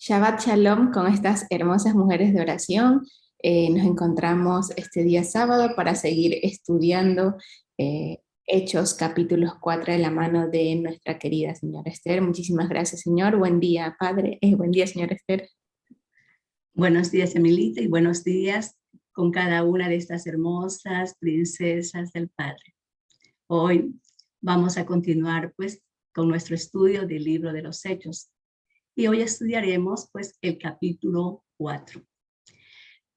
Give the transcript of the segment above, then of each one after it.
Shabbat Shalom con estas hermosas mujeres de oración. Nos encontramos este día sábado para seguir estudiando Hechos capítulos 4 de la mano de nuestra querida señora Esther. Muchísimas gracias, Señor. Buen día, Padre. Buen día, señora Esther. Buenos días, Emilita, y buenos días con cada una de estas hermosas princesas del Padre. Hoy vamos a continuar pues con nuestro estudio del libro de los Hechos. Y hoy estudiaremos pues el capítulo 4.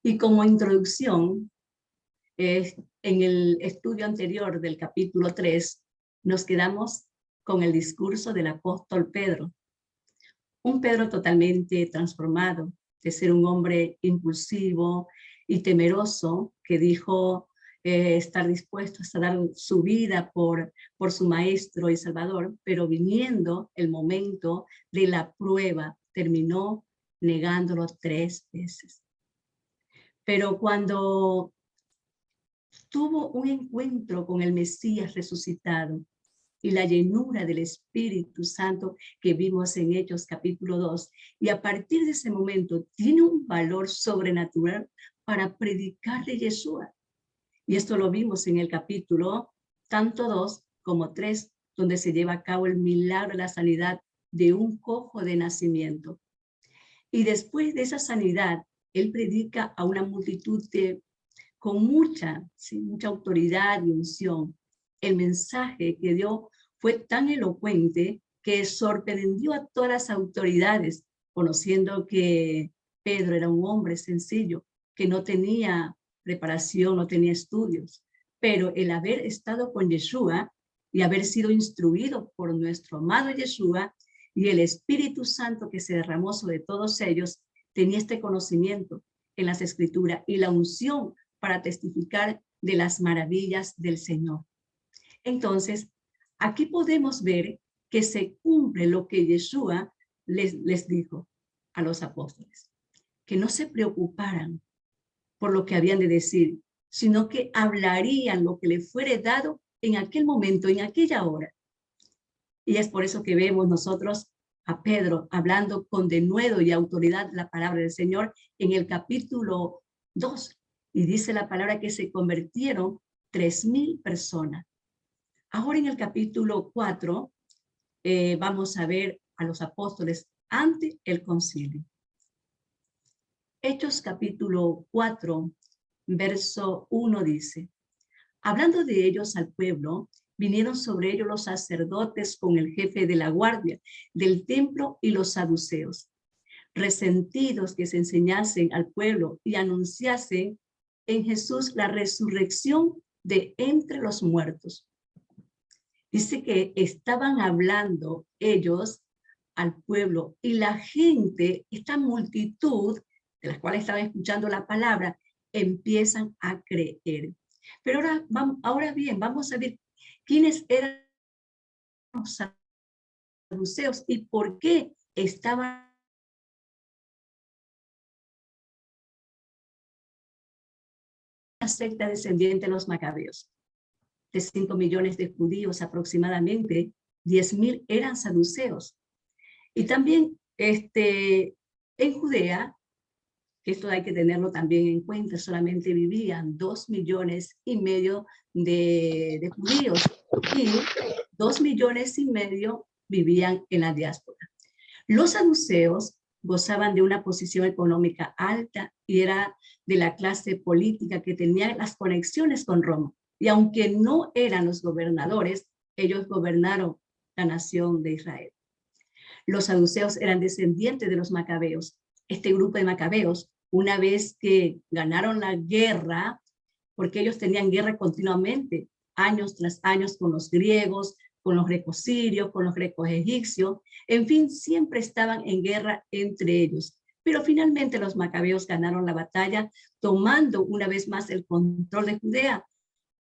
Y como introducción, en el estudio anterior del capítulo 3, nos quedamos con el discurso del apóstol Pedro. Un Pedro totalmente transformado, de ser un hombre impulsivo y temeroso, que dijo estar dispuesto a dar su vida por su maestro y salvador, pero viniendo el momento de la prueba, terminó negándolo 3 veces. Pero cuando tuvo un encuentro con el Mesías resucitado y la llenura del Espíritu Santo que vimos en Hechos capítulo 2, y a partir de ese momento tiene un valor sobrenatural para predicar de Yeshua. Y esto lo vimos en el capítulo tanto 2 como 3, donde se lleva a cabo el milagro de la sanidad de un cojo de nacimiento. Y después de esa sanidad, él predica a una multitud con mucha autoridad y unción. El mensaje que dio fue tan elocuente que sorprendió a todas las autoridades, conociendo que Pedro era un hombre sencillo, que no tenía preparación, no tenía estudios, pero el haber estado con Yeshua y haber sido instruido por nuestro amado Yeshua y el Espíritu Santo que se derramó sobre todos ellos, tenía este conocimiento en las Escrituras y la unción para testificar de las maravillas del Señor. Entonces, aquí podemos ver que se cumple lo que Yeshua les dijo a los apóstoles, que no se preocuparan por lo que habían de decir, sino que hablarían lo que les fuere dado en aquel momento, en aquella hora. Y es por eso que vemos nosotros a Pedro hablando con denuedo y autoridad la palabra del Señor en el capítulo 2. Y dice la palabra que se convirtieron 3,000 personas. Ahora en el capítulo 4 vamos a ver a los apóstoles ante el concilio. Hechos capítulo 4, verso 1 dice: hablando de ellos al pueblo, vinieron sobre ellos los sacerdotes con el jefe de la guardia del templo y los saduceos, resentidos que se enseñasen al pueblo y anunciasen en Jesús la resurrección de entre los muertos. Dice que estaban hablando ellos al pueblo y la gente, esta multitud de las cuales estaban escuchando la palabra, empiezan a creer. Pero ahora bien, vamos a ver quiénes eran los saduceos y por qué estaban la secta descendiente de los macabeos. De 5 millones de judíos aproximadamente, 10,000 eran saduceos. Y también en Judea, que esto hay que tenerlo también en cuenta, solamente vivían 2,5 millones de judíos y 2,5 millones vivían en la diáspora. Los saduceos gozaban de una posición económica alta y era de la clase política que tenía las conexiones con Roma. Y aunque no eran los gobernadores, ellos gobernaron la nación de Israel. Los saduceos eran descendientes de los macabeos. Este grupo de macabeos, una vez que ganaron la guerra, porque ellos tenían guerra continuamente, años tras años, con los griegos, con los greco-sirios, con los greco-egipcios, en fin, siempre estaban en guerra entre ellos. Pero finalmente los macabeos ganaron la batalla, tomando una vez más el control de Judea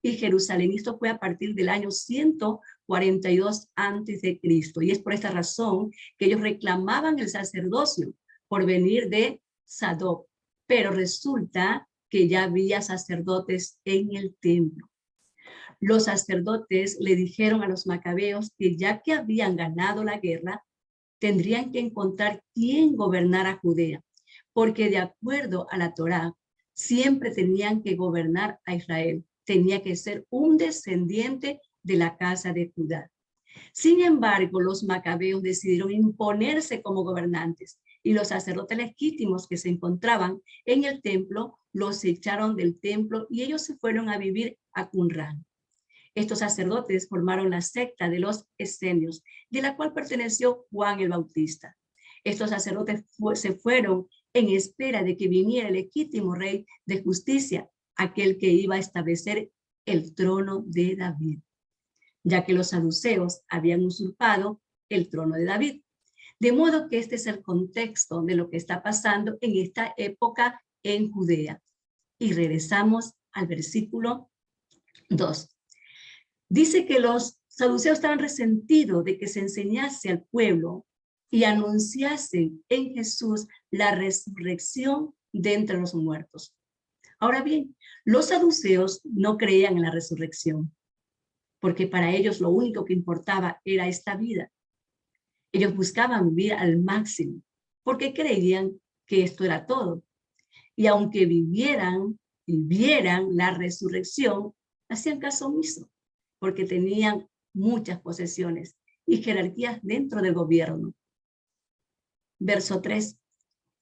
y Jerusalén. Esto fue a partir del año 142 a.C. Y es por esta razón que ellos reclamaban el sacerdocio por venir de Sadoc. Pero resulta que ya había sacerdotes en el templo. Los sacerdotes le dijeron a los macabeos que ya que habían ganado la guerra, tendrían que encontrar quién gobernara Judea, porque de acuerdo a la Torá, siempre tenían que gobernar a Israel. Tenía que ser un descendiente de la casa de Judá. Sin embargo, los macabeos decidieron imponerse como gobernantes y los sacerdotes legítimos que se encontraban en el templo los echaron del templo y ellos se fueron a vivir a Qumran. Estos sacerdotes formaron la secta de los esenios, de la cual perteneció Juan el Bautista. Estos sacerdotes se fueron en espera de que viniera el legítimo rey de justicia, aquel que iba a establecer el trono de David, ya que los saduceos habían usurpado el trono de David. De modo que este es el contexto de lo que está pasando en esta época en Judea. Y regresamos al versículo 2. Dice que los saduceos estaban resentidos de que se enseñase al pueblo y anunciasen en Jesús la resurrección de entre los muertos. Ahora bien, los saduceos no creían en la resurrección, porque para ellos lo único que importaba era esta vida. Ellos buscaban vivir al máximo, porque creían que esto era todo. Y aunque vivieran la resurrección, hacían caso omiso, porque tenían muchas posesiones y jerarquías dentro del gobierno. Verso 3.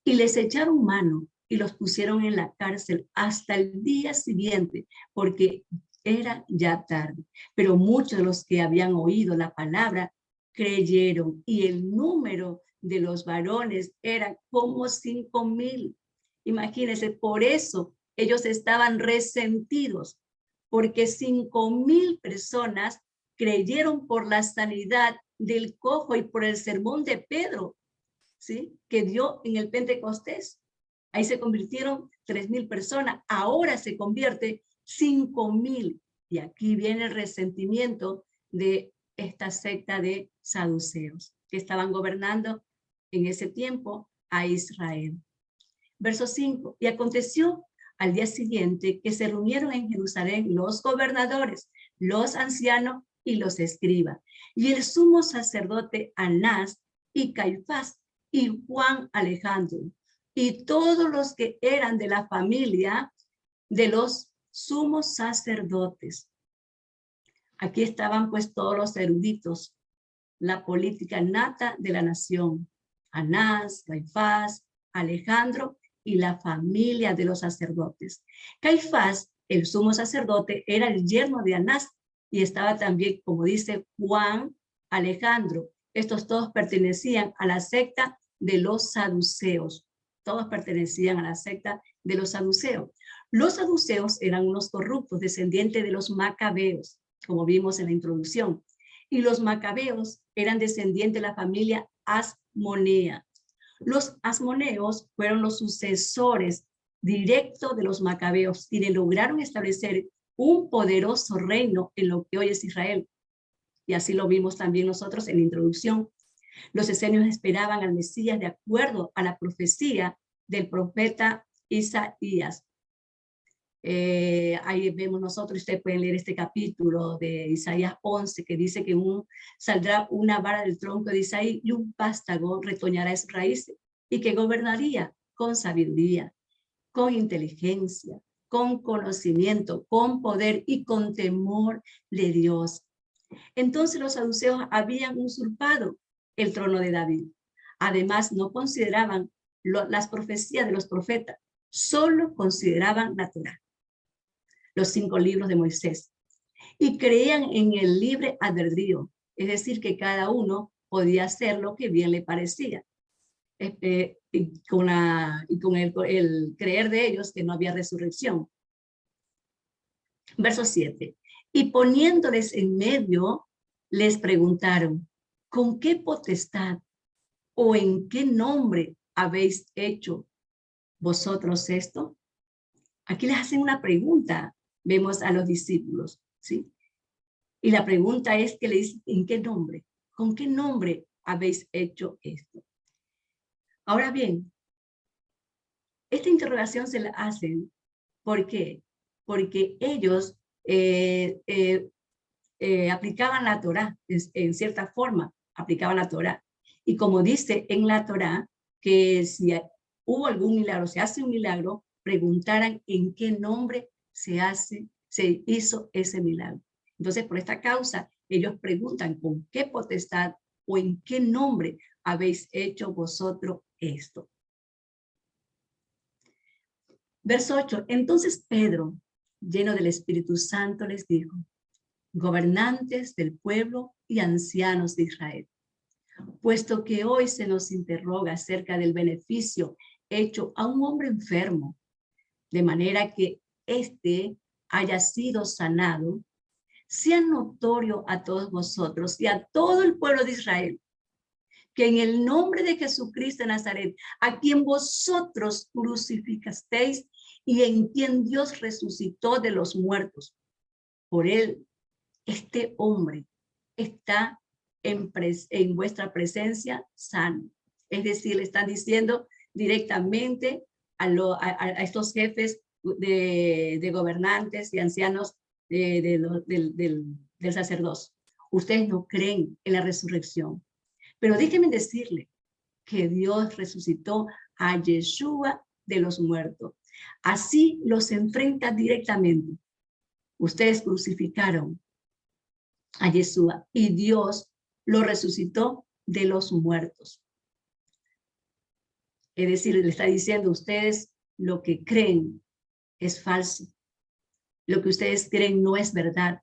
Y les echaron mano y los pusieron en la cárcel hasta el día siguiente, porque era ya tarde. Pero muchos de los que habían oído la palabra creyeron, y el número de los varones era como 5,000. Imagínense, por eso ellos estaban resentidos, porque 5,000 personas creyeron por la sanidad del cojo y por el sermón de Pedro, ¿sí?, que dio en el Pentecostés. Ahí se convirtieron 3,000 personas, ahora se convierte 5,000. Y aquí viene el resentimiento de esta secta de saduceos que estaban gobernando en ese tiempo a Israel. Verso 5. Y aconteció al día siguiente que se reunieron en Jerusalén los gobernadores, los ancianos y los escribas, y el sumo sacerdote Anás y Caifás y Juan Alejandro, y todos los que eran de la familia de los sumos sacerdotes. Aquí estaban pues todos los eruditos, la política nata de la nación: Anás, Caifás, Alejandro y la familia de los sacerdotes. Caifás, el sumo sacerdote, era el yerno de Anás, y estaba también, como dice Juan Alejandro. Estos todos pertenecían a la secta de los saduceos. Todos pertenecían a la secta de los saduceos. Los saduceos eran unos corruptos descendientes de los macabeos, como vimos en la introducción. Y los macabeos eran descendientes de la familia asmonea. Los asmoneos fueron los sucesores directos de los macabeos, quienes lograron establecer un poderoso reino en lo que hoy es Israel. Y así lo vimos también nosotros en la introducción. Los esenios esperaban al Mesías de acuerdo a la profecía del profeta Isaías. Ahí vemos nosotros, ustedes pueden leer este capítulo de Isaías 11, que dice que saldrá una vara del tronco de Isaí y un vástago retoñará sus raíces, y que gobernaría con sabiduría, con inteligencia, con conocimiento, con poder y con temor de Dios. Entonces los saduceos habían usurpado el trono de David. Además, no consideraban las profecías de los profetas, solo consideraban la Torá, los 5 libros de Moisés, y creían en el libre albedrío, es decir, que cada uno podía hacer lo que bien le parecía, y con el creer de ellos que no había resurrección. Verso 7. Y poniéndoles en medio, les preguntaron: ¿con qué potestad o en qué nombre habéis hecho vosotros esto? Aquí les hacen una pregunta, vemos a los discípulos, ¿sí? Y la pregunta es que le dicen: ¿en qué nombre? ¿Con qué nombre habéis hecho esto? Ahora bien, esta interrogación se la hacen, ¿por qué? Porque ellos aplicaban la Torá, en cierta forma, aplicaban la Torá. Y como dice en la Torá, que si hubo algún milagro, se hace un milagro, preguntaran en qué nombre se hizo ese milagro. Entonces, por esta causa, ellos preguntan con qué potestad o en qué nombre habéis hecho vosotros esto. Verso 8. Entonces Pedro, lleno del Espíritu Santo, les dijo: gobernantes del pueblo y ancianos de Israel, puesto que hoy se nos interroga acerca del beneficio hecho a un hombre enfermo, de manera que éste haya sido sanado, sea notorio a todos vosotros y a todo el pueblo de Israel, que en el nombre de Jesucristo de Nazaret, a quien vosotros crucificasteis y en quien Dios resucitó de los muertos, por él, este hombre está en vuestra presencia sano. Es decir, le están diciendo directamente a estos jefes de gobernantes y ancianos del sacerdocio: ustedes no creen en la resurrección, pero déjenme decirle que Dios resucitó a Yeshua de los muertos. Así los enfrenta directamente. Ustedes crucificaron a Yeshua y Dios lo resucitó de los muertos. Es decir, le está diciendo: ustedes lo que creen es falso. Lo que ustedes creen no es verdad.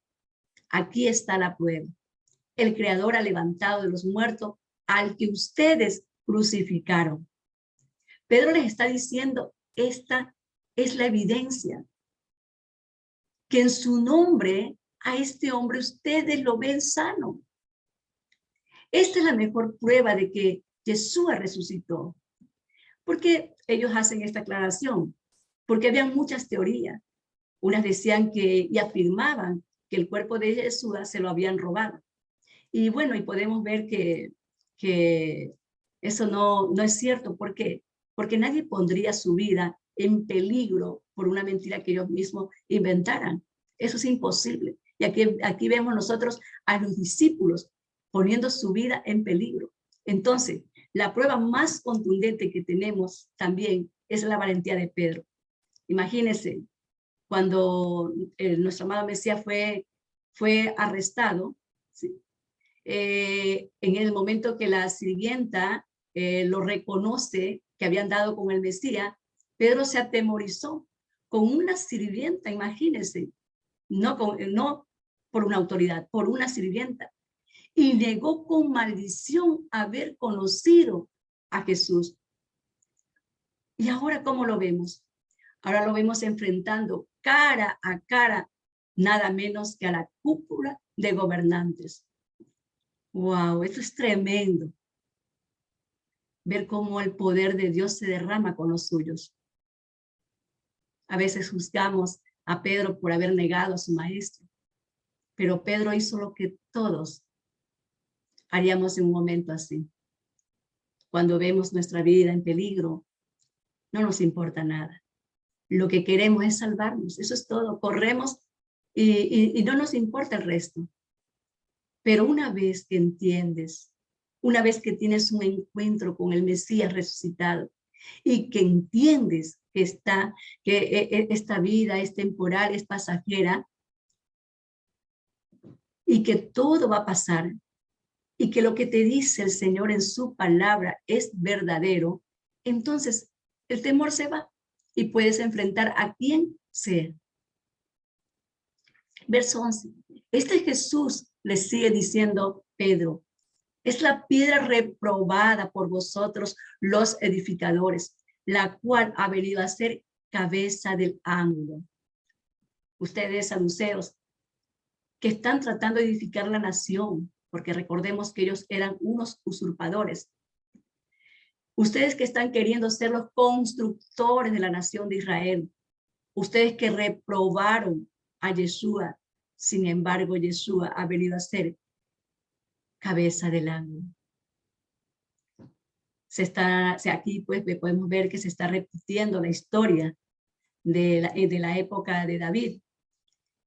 Aquí está la prueba. El Creador ha levantado de los muertos al que ustedes crucificaron. Pedro les está diciendo: esta es la evidencia, que en su nombre a este hombre ustedes lo ven sano. Esta es la mejor prueba de que Yeshua resucitó. ¿Por qué ellos hacen esta aclaración? Porque había muchas teorías. Unas decían y afirmaban que el cuerpo de Yeshua se lo habían robado. Y bueno, y podemos ver que eso no es cierto. ¿Por qué? Porque nadie pondría su vida en peligro por una mentira que ellos mismos inventaran. Eso es imposible. Y aquí vemos nosotros a los discípulos poniendo su vida en peligro. Entonces, la prueba más contundente que tenemos también es la valentía de Pedro. Imagínense, cuando nuestro amado Mesías fue arrestado, ¿sí? En el momento que la sirvienta lo reconoce, que habían dado con el Mesías, Pedro se atemorizó con una sirvienta, imagínense, no por una autoridad, por una sirvienta, y negó con maldición haber conocido a Jesús. ¿Y ahora cómo lo vemos? Ahora lo vemos enfrentando cara a cara, nada menos que a la cúpula de gobernantes. ¡Wow! Esto es tremendo. Ver cómo el poder de Dios se derrama con los suyos. A veces juzgamos a Pedro por haber negado a su maestro, pero Pedro hizo lo que todos haríamos en un momento así. Cuando vemos nuestra vida en peligro, no nos importa nada. Lo que queremos es salvarnos, eso es todo. Corremos y no nos importa el resto. Pero una vez que entiendes, una vez que tienes un encuentro con el Mesías resucitado y que entiendes que esta vida es temporal, es pasajera, y que todo va a pasar, y que lo que te dice el Señor en su palabra es verdadero, entonces el temor se va y puedes enfrentar a quien sea. Verso 11. Este Jesús le sigue diciendo Pedro: es la piedra reprobada por vosotros los edificadores, la cual ha venido a ser cabeza del ángulo. Ustedes, saduceos, que están tratando de edificar la nación, porque recordemos que ellos eran unos usurpadores. Ustedes que están queriendo ser los constructores de la nación de Israel, ustedes que reprobaron a Yeshua, sin embargo, Yeshua ha venido a ser cabeza del ángulo. Aquí pues podemos ver que se está repitiendo la historia de la época de David.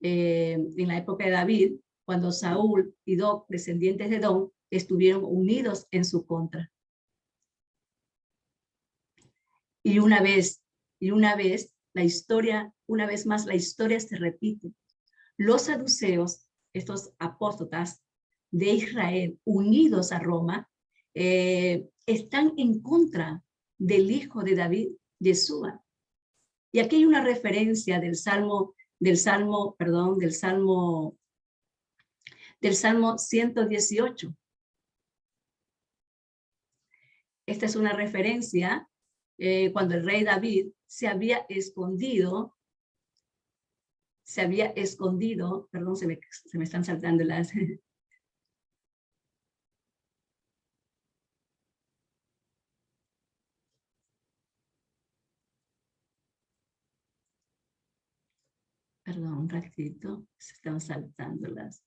En la época de David, cuando Saúl y Doc, descendientes de Edom, estuvieron unidos en su contra. Y una vez, la historia, una vez más, la historia se repite. Los saduceos, estos apóstatas de Israel, unidos a Roma, están en contra del hijo de David, Yeshua. Y aquí hay una referencia del Salmo 118. Esta es una referencia cuando el rey David se había escondido, perdón, se me están saltando las... Perdón, un ratito, se están saltando las...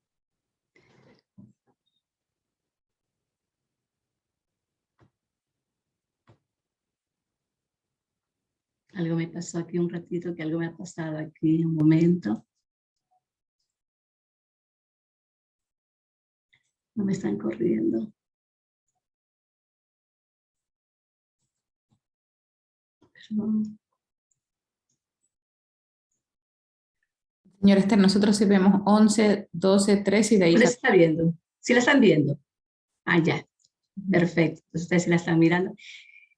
Algo me pasó aquí un ratito, que algo me ha pasado aquí un momento. No me están corriendo. Perdón. Señora Esther, nosotros sí vemos 11, 12, 13 y de ahí... ¿Les está viendo? ¿Sí la están viendo? Ah, ya. Perfecto. Entonces, ustedes sí la están mirando.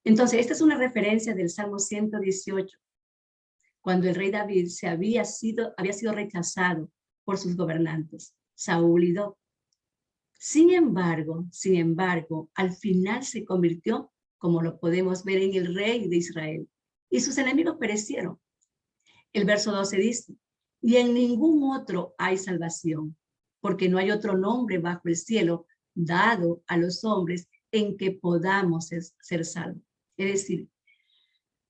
Entonces, esta es una referencia del Salmo 118, cuando el rey David había sido rechazado por sus gobernantes, Saúl y Doeg. Sin embargo, al final se convirtió, como lo podemos ver, en el rey de Israel, y sus enemigos perecieron. El verso 12 dice, y en ningún otro hay salvación, porque no hay otro nombre bajo el cielo dado a los hombres en que podamos ser salvos. Es decir,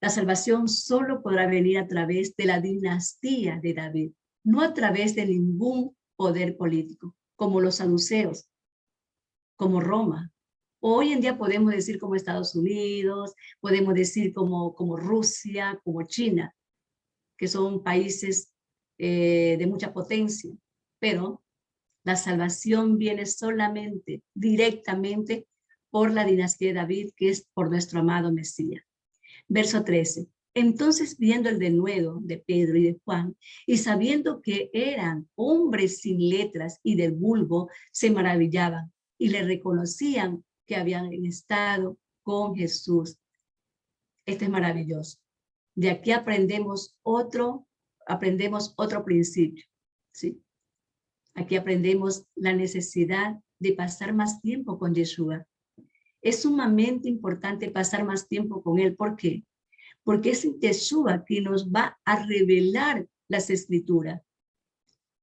la salvación solo podrá venir a través de la dinastía de David, no a través de ningún poder político, como los saduceos, como Roma. Hoy en día podemos decir como Estados Unidos, podemos decir como Rusia, como China, que son países de mucha potencia, pero la salvación viene solamente, directamente, por la dinastía de David, que es por nuestro amado Mesías. Verso 13. Entonces, viendo el denuedo de Pedro y de Juan, y sabiendo que eran hombres sin letras y del vulgo, se maravillaban y le reconocían que habían estado con Jesús. Este es maravilloso. De aquí aprendemos otro principio, ¿sí? Aquí aprendemos la necesidad de pasar más tiempo con Yeshua. Es sumamente importante pasar más tiempo con él. ¿Por qué? Porque es Yeshua que nos va a revelar las escrituras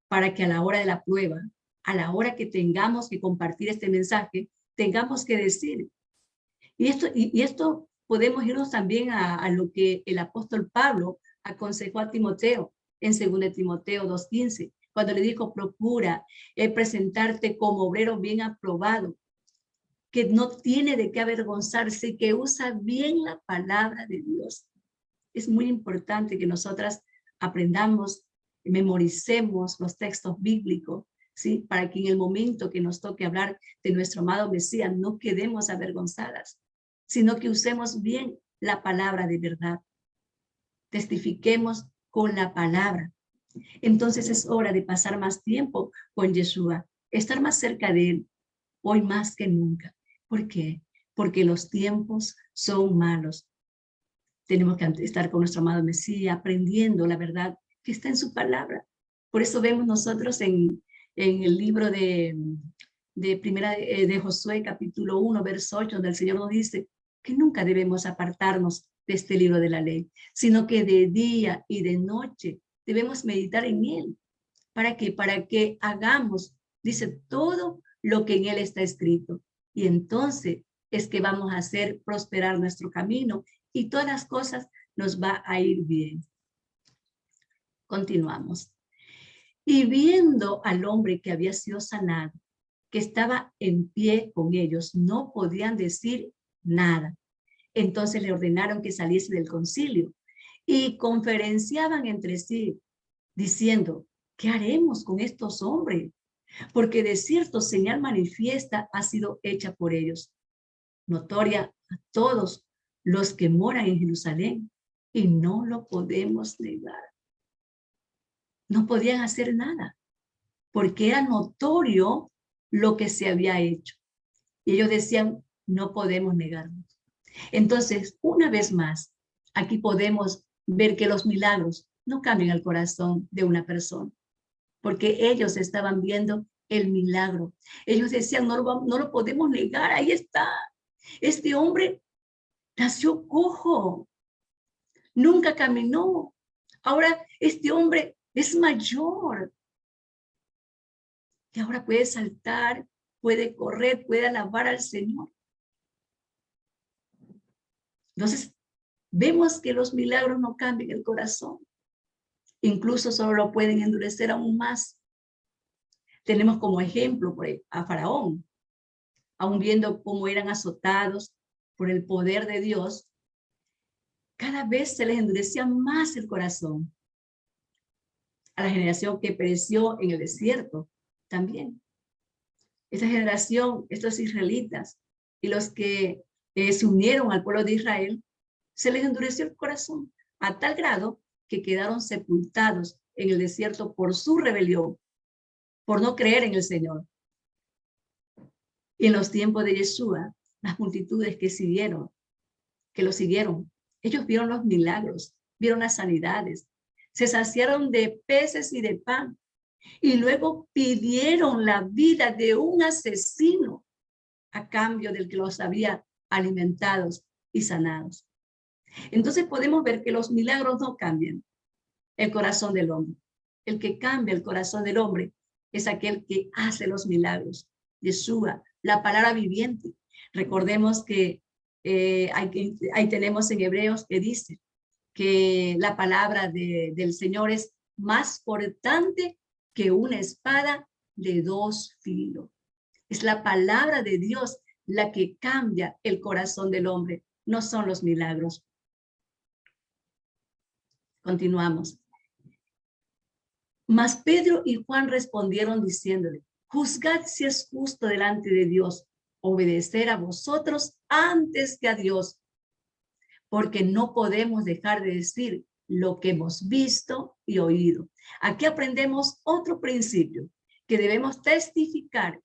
para que a la hora de la prueba, a la hora que tengamos que compartir este mensaje, tengamos que decir. Y esto podemos irnos también a lo que el apóstol Pablo aconsejó a Timoteo en 2 Timoteo 2:15, cuando le dijo, procura presentarte como obrero bien aprobado, que no tiene de qué avergonzarse, que usa bien la palabra de Dios. Es muy importante que nosotras aprendamos, memoricemos los textos bíblicos, ¿sí? Para que en el momento que nos toque hablar de nuestro amado Mesías no quedemos avergonzadas, sino que usemos bien la palabra de verdad. Testifiquemos con la palabra. Entonces es hora de pasar más tiempo con Yeshua, estar más cerca de él, hoy más que nunca. ¿Por qué? Porque los tiempos son malos. Tenemos que estar con nuestro amado Mesías, aprendiendo la verdad que está en su palabra. Por eso vemos nosotros en el libro de Josué, capítulo 1, verso 8, donde el Señor nos dice que nunca debemos apartarnos de este libro de la ley, sino que de día y de noche debemos meditar en él. ¿Para qué? Para que hagamos, dice, todo lo que en él está escrito. Y entonces es que vamos a hacer prosperar nuestro camino y todas las cosas nos va a ir bien. Continuamos. Y viendo al hombre que había sido sanado, que estaba en pie con ellos, no podían decir nada. Entonces le ordenaron que saliese del concilio y conferenciaban entre sí, diciendo, ¿qué haremos con estos hombres? porque de cierto señal manifiesta ha sido hecha por ellos, notoria a todos los que moran en Jerusalén, y no lo podemos negar. No podían hacer nada, porque era notorio lo que se había hecho. Y ellos decían, no podemos negarnos. Entonces, una vez más, aquí podemos ver que los milagros no cambian el corazón de una persona, porque ellos estaban viendo el milagro. Ellos decían, no lo podemos negar, ahí está. Este hombre nació cojo, nunca caminó. Ahora este hombre es mayor y ahora puede saltar, puede correr, puede alabar al Señor. Entonces, vemos que los milagros no cambian el corazón. Incluso solo lo pueden endurecer aún más. Tenemos como ejemplo a Faraón, aún viendo cómo eran azotados por el poder de Dios, cada vez se les endurecía más el corazón. A la generación que pereció en el desierto también. Esa generación, estos israelitas y los que se unieron al pueblo de Israel, se les endureció el corazón a tal grado que quedaron sepultados en el desierto por su rebelión, por no creer en el Señor. Y en los tiempos de Yeshua, las multitudes que lo siguieron, ellos vieron los milagros, vieron las sanidades, se saciaron de peces y de pan, y luego pidieron la vida de un asesino a cambio del que los había alimentados y sanados. Entonces podemos ver que los milagros no cambian el corazón del hombre. El que cambia el corazón del hombre es aquel que hace los milagros. Yeshua, la palabra viviente. Recordemos que ahí tenemos en Hebreos que dice que la palabra del Señor es más cortante que una espada de dos filos. Es la palabra de Dios la que cambia el corazón del hombre, no son los milagros. Continuamos. Mas Pedro y Juan respondieron diciéndole, juzgad si es justo delante de Dios obedecer a vosotros antes que a Dios, porque no podemos dejar de decir lo que hemos visto y oído. Aquí aprendemos otro principio, que debemos testificar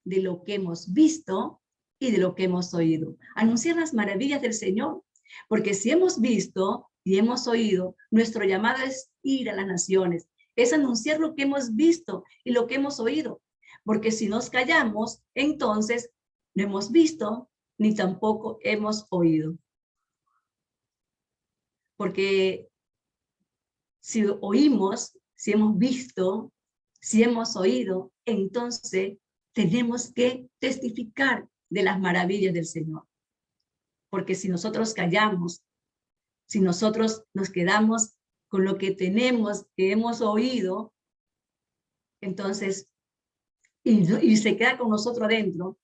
de lo que hemos visto y de lo que hemos oído. Anunciar las maravillas del Señor, porque si hemos visto y hemos oído, nuestro llamado es ir a las naciones, es anunciar lo que hemos visto y lo que hemos oído, porque si nos callamos, entonces no hemos visto ni tampoco hemos oído. Porque si oímos, si hemos visto, si hemos oído, entonces tenemos que testificar de las maravillas del Señor. Porque si nosotros callamos, si nosotros nos quedamos con lo que tenemos, que hemos oído, entonces, y se queda con nosotros adentro,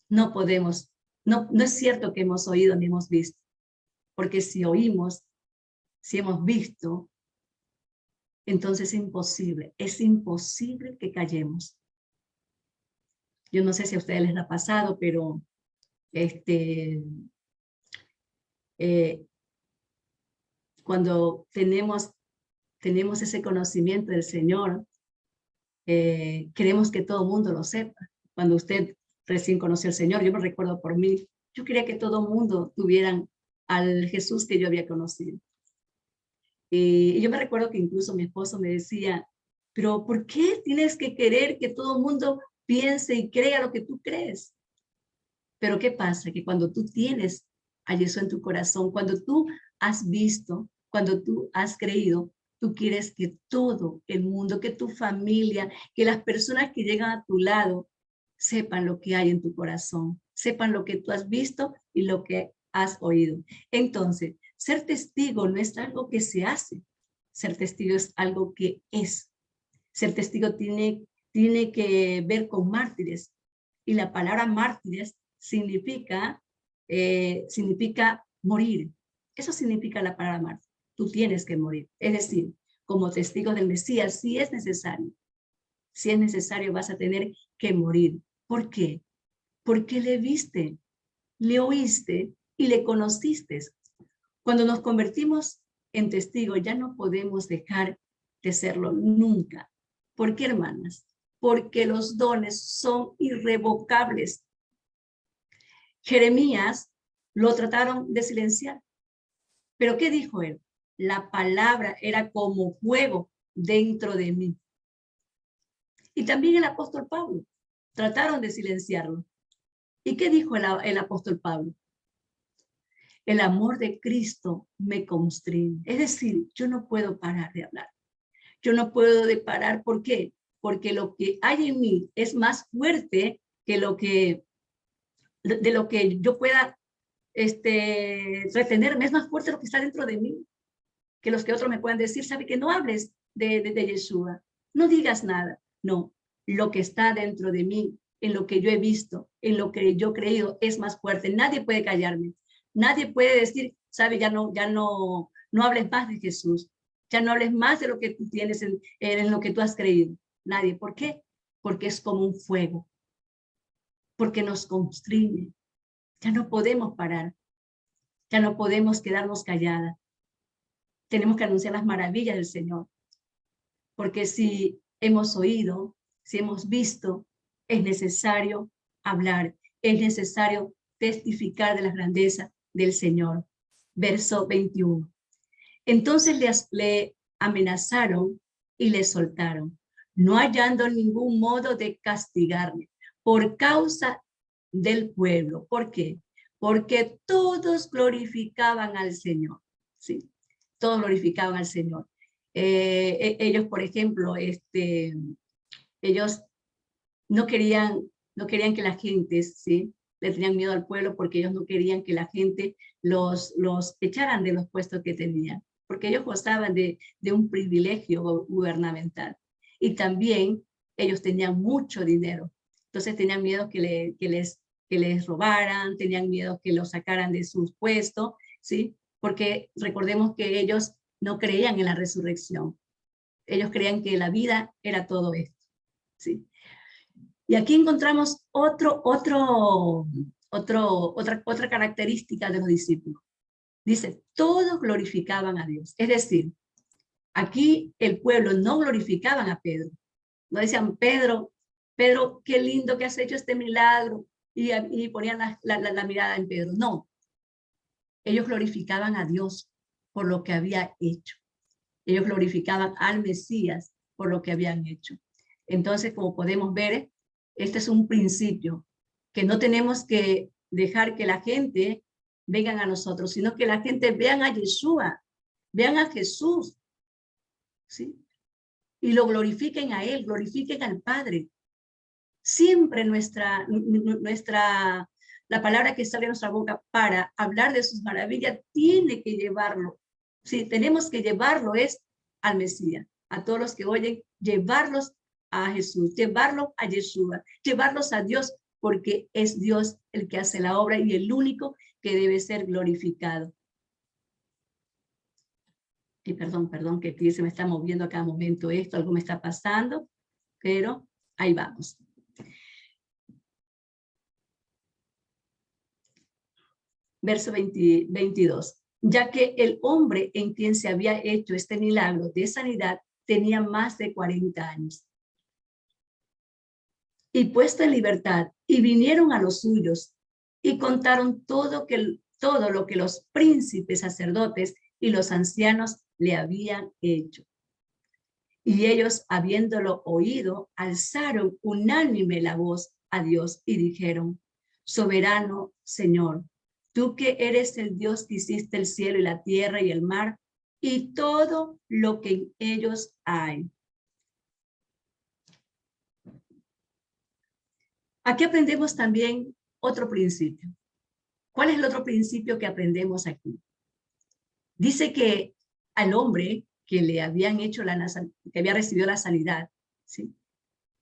no podemos, no es cierto que hemos oído ni hemos visto. Porque si oímos, si hemos visto, entonces es imposible que callemos. Yo no sé si a ustedes les ha pasado, pero cuando tenemos ese conocimiento del Señor, queremos que todo el mundo lo sepa. Cuando usted recién conoció al Señor, yo me recuerdo por mí, yo quería que todo el mundo tuvieran al Jesús que yo había conocido. Y yo me recuerdo que incluso mi esposo me decía, pero ¿por qué tienes que querer que todo el mundo piense y crea lo que tú crees? Pero ¿qué pasa? Que cuando tú tienes a Jesús en tu corazón, cuando tú has visto, cuando tú has creído, tú quieres que todo el mundo, que tu familia, que las personas que llegan a tu lado sepan lo que hay en tu corazón, sepan lo que tú has visto y lo que has oído. Entonces, ser testigo no es algo que se hace, ser testigo es algo que es. Ser testigo tiene que ver con mártires, y la palabra mártires significa morir. Eso significa la palabra mártir. Tú tienes que morir. Es decir, como testigo del Mesías, sí es necesario. Si es necesario, vas a tener que morir. ¿Por qué? Porque le viste, le oíste y le conociste. Cuando nos convertimos en testigos, ya no podemos dejar de serlo nunca. ¿Por qué, hermanas? Porque los dones son irrevocables. Jeremías lo trataron de silenciar. ¿Pero qué dijo él? La palabra era como fuego dentro de mí. Y también el apóstol Pablo. Trataron de silenciarlo. ¿Y qué dijo el apóstol Pablo? El amor de Cristo me constriñe. Es decir, yo no puedo parar de hablar. Yo no puedo de parar. ¿Por qué? Porque lo que hay en mí es más fuerte que de lo que yo pueda retenerme. Es más fuerte lo que está dentro de mí que los que otros me puedan decir. Sabe que no hables de Yeshua. No digas nada. No, lo que está dentro de mí, en lo que yo he visto, en lo que yo he creído, es más fuerte. Nadie puede callarme. Nadie puede decir, sabe, no hables más de Jesús. Ya no hables más de lo que tú tienes en lo que tú has creído. Nadie. ¿Por qué? Porque es como un fuego. Porque nos constriñe. Ya no podemos parar. Ya no podemos quedarnos calladas. Tenemos que anunciar las maravillas del Señor. Porque si hemos oído, si hemos visto, es necesario hablar, es necesario testificar de la grandeza del Señor. Verso 21. Entonces le amenazaron y le soltaron, no hallando ningún modo de castigarle por causa del pueblo. ¿Por qué? Porque todos glorificaban al Señor. Sí, todos glorificaban al Señor. Ellos, por ejemplo, ellos no querían que la gente, ¿sí? Le tenían miedo al pueblo porque ellos no querían que la gente los echaran de los puestos que tenían, porque ellos gozaban de un privilegio gubernamental. Y también ellos tenían mucho dinero, entonces tenían miedo que les robaran, tenían miedo que los sacaran de sus puestos, ¿sí? Porque recordemos que ellos no creían en la resurrección. Ellos creían que la vida era todo esto, ¿sí? Y aquí encontramos otra característica de los discípulos. Dice, todos glorificaban a Dios. Es decir, aquí el pueblo no glorificaban a Pedro. No decían, Pedro, qué lindo que has hecho este milagro. Y ponían la mirada en Pedro. No, ellos glorificaban a Dios por lo que había hecho. Ellos glorificaban al Mesías por lo que habían hecho. Entonces, como podemos ver, este es un principio, que no tenemos que dejar que la gente venga a nosotros, sino que la gente vean a Yeshua, vean a Jesús, ¿sí? Y lo glorifiquen a Él, glorifiquen al Padre. Siempre la palabra que sale de nuestra boca para hablar de sus maravillas tiene que llevarlo. Sí, tenemos que llevarlo al Mesías, a todos los que oyen, llevarlos a Jesús, llevarlos a Yeshua, llevarlos a Dios, porque es Dios el que hace la obra y el único que debe ser glorificado. Y perdón, que aquí se me está moviendo a cada momento esto, algo me está pasando, pero ahí vamos. Verso 22. Ya que el hombre en quien se había hecho este milagro de sanidad tenía más de 40 años. Y puesto en libertad, y vinieron a los suyos, y contaron todo lo que los príncipes, sacerdotes y los ancianos le habían hecho. Y ellos, habiéndolo oído, alzaron unánime la voz a Dios y dijeron, soberano Señor, tú que eres el Dios que hiciste el cielo y la tierra y el mar y todo lo que en ellos hay. Aquí aprendemos también otro principio. ¿Cuál es el otro principio que aprendemos aquí? Dice que al hombre que le habían hecho que había recibido la sanidad, ¿sí?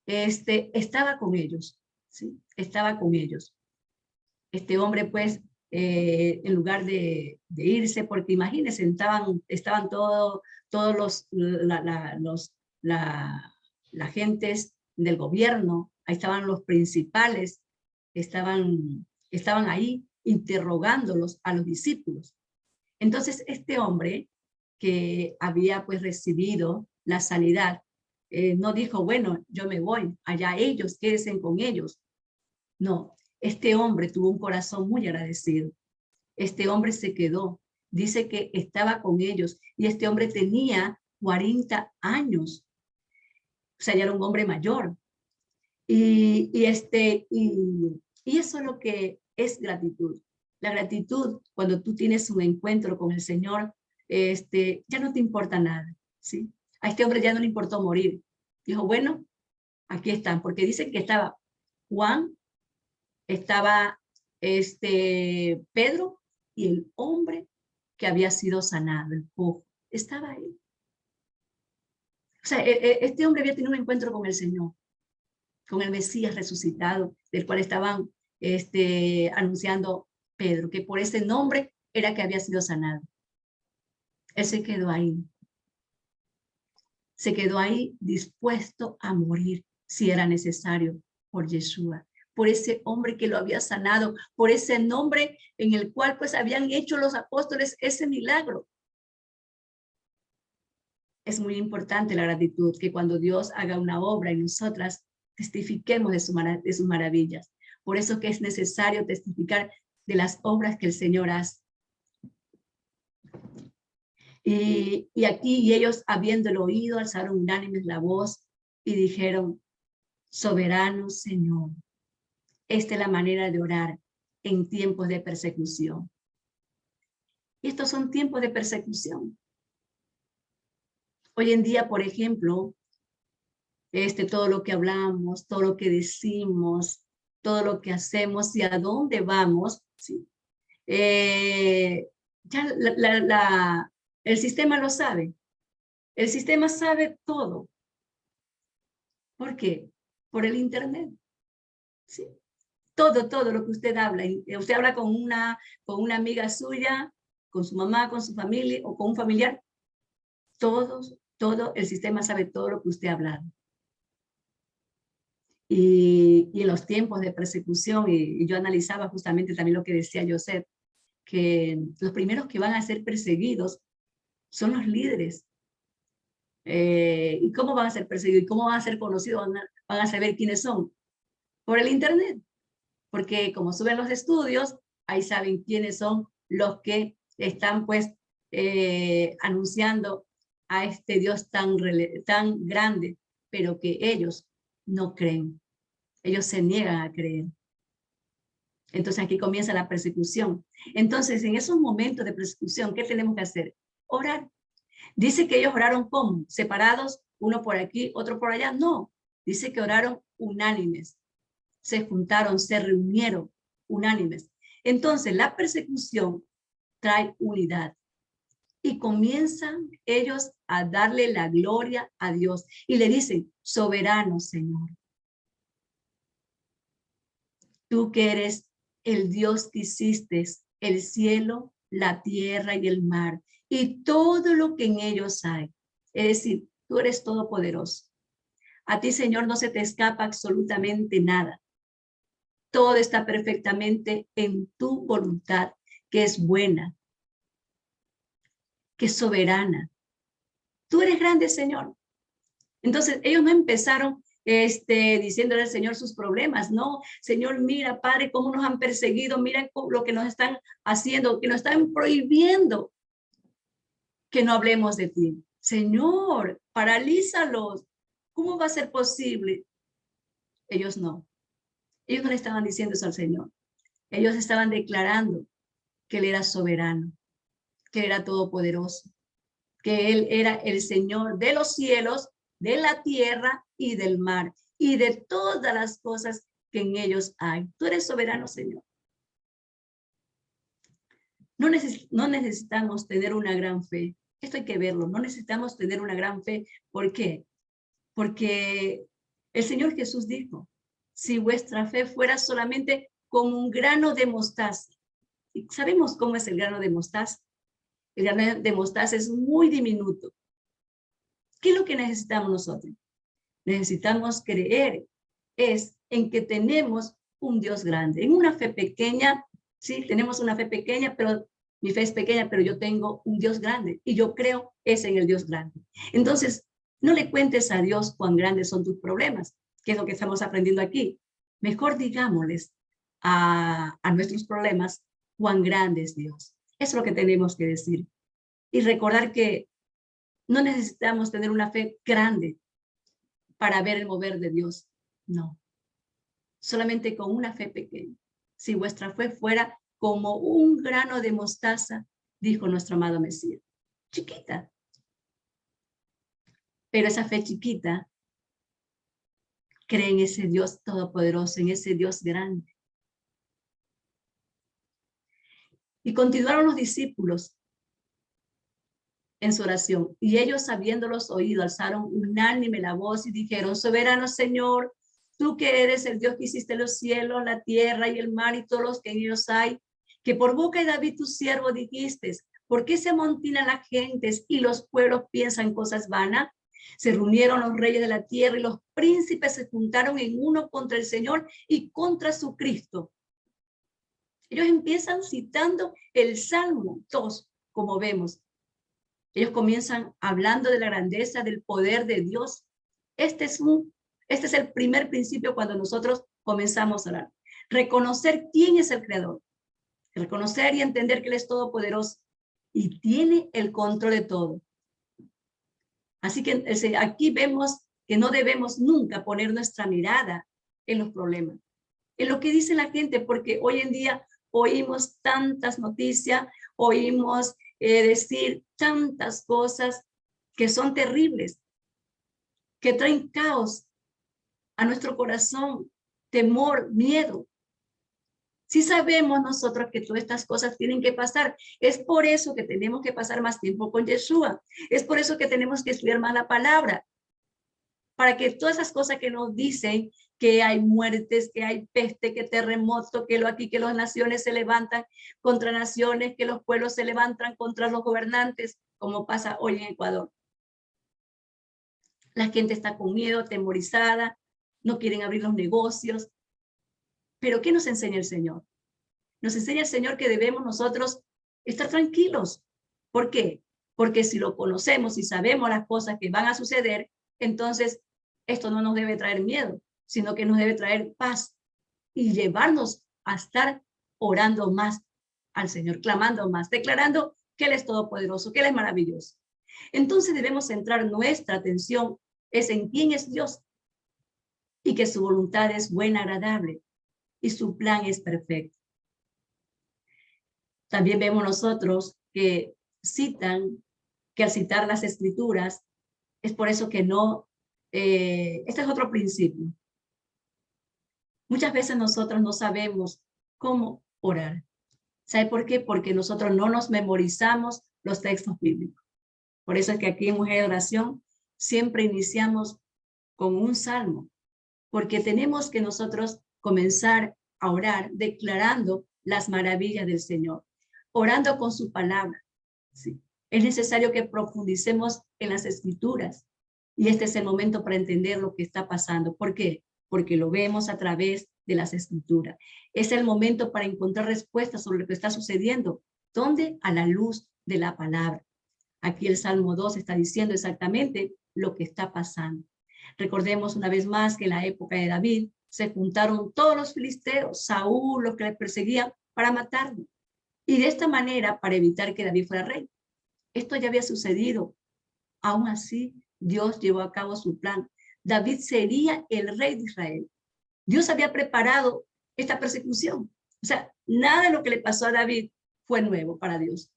Estaba con ellos, ¿sí? Estaba con ellos. Este hombre, pues, en lugar de irse, porque imagínense, estaban todos las gentes del gobierno, ahí estaban los principales, estaban ahí interrogándolos a los discípulos. Entonces este hombre que había pues recibido la sanidad, no dijo, bueno, yo me voy, allá ellos, quédense con ellos. No, este hombre tuvo un corazón muy agradecido. Este hombre se quedó, dice que estaba con ellos y este hombre tenía 40 años, o sea, ya era un hombre mayor. Y eso es lo que es gratitud. La gratitud, cuando tú tienes un encuentro con el Señor, ya no te importa nada, ¿sí? A este hombre ya no le importó morir. Dijo, bueno, aquí están, porque dicen que estaba Juan, estaba Pedro y el hombre que había sido sanado, el cojo, estaba ahí. O sea, este hombre había tenido un encuentro con el Señor, con el Mesías resucitado, del cual estaban anunciando Pedro, que por ese nombre era que había sido sanado. Él se quedó ahí. Se quedó ahí dispuesto a morir si era necesario por Yeshua, por ese hombre que lo había sanado, por ese nombre en el cual pues habían hecho los apóstoles ese milagro. Es muy importante la gratitud, que cuando Dios haga una obra en nosotras, testifiquemos de sus maravillas. Por eso que es necesario testificar de las obras que el Señor hace. Y aquí ellos, habiéndolo oído, alzaron unánimes la voz y dijeron, soberano Señor, esta es la manera de orar en tiempos de persecución. Y estos son tiempos de persecución. Hoy en día, por ejemplo, todo lo que hablamos, todo lo que decimos, todo lo que hacemos y a dónde vamos, ¿sí? Ya el sistema lo sabe. El sistema sabe todo. ¿Por qué? Por el internet. ¿Sí? Todo lo que usted habla. Usted habla con una amiga suya, con su mamá, con su familia o con un familiar. Todo el sistema sabe todo lo que usted ha hablado. Y en los tiempos de persecución, y yo analizaba justamente también lo que decía Joseph, que los primeros que van a ser perseguidos son los líderes. ¿Y cómo van a ser perseguidos? ¿Y cómo van a ser conocidos? Van a saber quiénes son. Por el internet. Porque como suben los estudios, ahí saben quiénes son los que están pues anunciando a este Dios tan grande, pero que ellos no creen. Ellos se niegan a creer. Entonces aquí comienza la persecución. Entonces en esos momentos de persecución, ¿qué tenemos que hacer? Orar. Dice que ellos oraron ¿cómo? Separados, uno por aquí, otro por allá. No, dice que oraron unánimes. Se juntaron, se reunieron unánimes. Entonces la persecución trae unidad. Y comienzan ellos a darle la gloria a Dios. Y le dicen, soberano Señor. Tú que eres el Dios que hiciste el cielo, la tierra y el mar, y todo lo que en ellos hay. Es decir, tú eres todopoderoso. A ti, Señor, no se te escapa absolutamente nada. Todo está perfectamente en tu voluntad, que es buena, que es soberana. Tú eres grande, Señor. Entonces, ellos no empezaron diciéndole al Señor sus problemas. No, Señor, mira, Padre, cómo nos han perseguido, mira lo que nos están haciendo, que nos están prohibiendo que no hablemos de ti. Señor, paralízalos. ¿Cómo va a ser posible? Ellos no. Ellos no le estaban diciendo eso al Señor. Ellos estaban declarando que Él era soberano, que Él era todopoderoso, que Él era el Señor de los cielos, de la tierra y del mar, y de todas las cosas que en ellos hay. Tú eres soberano, Señor. No necesitamos tener una gran fe. Esto hay que verlo. No necesitamos tener una gran fe. ¿Por qué? Porque el Señor Jesús dijo, si vuestra fe fuera solamente como un grano de mostaza. ¿Y sabemos cómo es el grano de mostaza? El grano de mostaza es muy diminuto. ¿Qué es lo que necesitamos nosotros? necesitamos creer es en que tenemos un Dios grande. En una fe pequeña, sí, tenemos una fe pequeña, pero mi fe es pequeña, pero yo tengo un Dios grande y yo creo es en el Dios grande. Entonces, no le cuentes a Dios cuán grandes son tus problemas, que es lo que estamos aprendiendo aquí. Mejor digámosles a nuestros problemas cuán grande es Dios. Eso es lo que tenemos que decir. Y recordar que no necesitamos tener una fe grande para ver el mover de Dios. No. Solamente con una fe pequeña. Si vuestra fe fuera como un grano de mostaza, dijo nuestro amado Mesías. Chiquita. Pero esa fe chiquita cree en ese Dios todopoderoso, en ese Dios grande. Y continuaron los discípulos en su oración. Y ellos, habiéndolos oído, alzaron unánime la voz y dijeron: soberano Señor, tú que eres el Dios que hiciste los cielos, la tierra y el mar y todos los que en ellos hay, que por boca de David tu siervo dijiste: ¿por qué se amontinan las gentes y los pueblos piensan cosas vanas? Se reunieron los reyes de la tierra y los príncipes se juntaron en uno contra el Señor y contra su Cristo. Ellos empiezan citando el Salmo 2, como vemos. Ellos comienzan hablando de la grandeza, del poder de Dios. Este es el primer principio cuando nosotros comenzamos a orar. Reconocer quién es el Creador. Reconocer y entender que Él es todopoderoso y tiene el control de todo. Así que aquí vemos que no debemos nunca poner nuestra mirada en los problemas, en lo que dice la gente, porque hoy en día oímos tantas noticias, oímos decir tantas cosas que son terribles, que traen caos a nuestro corazón, temor, miedo. Sí sabemos nosotros que todas estas cosas tienen que pasar. Es por eso que tenemos que pasar más tiempo con Yeshua. Es por eso que tenemos que estudiar más la palabra. Para que todas esas cosas que nos dicen, que hay muertes, que hay peste, que terremoto, que que las naciones se levantan contra naciones, que los pueblos se levantan contra los gobernantes, como pasa hoy en Ecuador. La gente está con miedo, atemorizada, no quieren abrir los negocios. Pero ¿qué nos enseña el Señor? Nos enseña el Señor que debemos nosotros estar tranquilos. ¿Por qué? Porque si lo conocemos y sabemos las cosas que van a suceder, entonces esto no nos debe traer miedo, sino que nos debe traer paz y llevarnos a estar orando más al Señor, clamando más, declarando que Él es todopoderoso, que Él es maravilloso. Entonces debemos centrar nuestra atención es en quién es Dios y que su voluntad es buena, agradable y su plan es perfecto. También vemos nosotros que al citar las escrituras, es por eso que no, este es otro principio. Muchas veces nosotros no sabemos cómo orar. ¿Sabe por qué? Porque nosotros no nos memorizamos los textos bíblicos. Por eso es que aquí en Mujer de Oración siempre iniciamos con un salmo, porque tenemos que nosotros comenzar a orar declarando las maravillas del Señor, orando con su palabra. Sí. Es necesario que profundicemos en las escrituras y este es el momento para entender lo que está pasando. ¿Por qué? Porque lo vemos a través de las escrituras. Es el momento para encontrar respuestas sobre lo que está sucediendo. ¿Dónde? A la luz de la palabra. Aquí el Salmo 2 está diciendo exactamente lo que está pasando. Recordemos una vez más que en la época de David se juntaron todos los filisteos, Saúl, los que le perseguían, para matarlo. Y de esta manera, para evitar que David fuera rey. Esto ya había sucedido. Aún así, Dios llevó a cabo su plan. David sería el rey de Israel. Dios había preparado esta persecución. O sea, nada de lo que le pasó a David fue nuevo para Dios.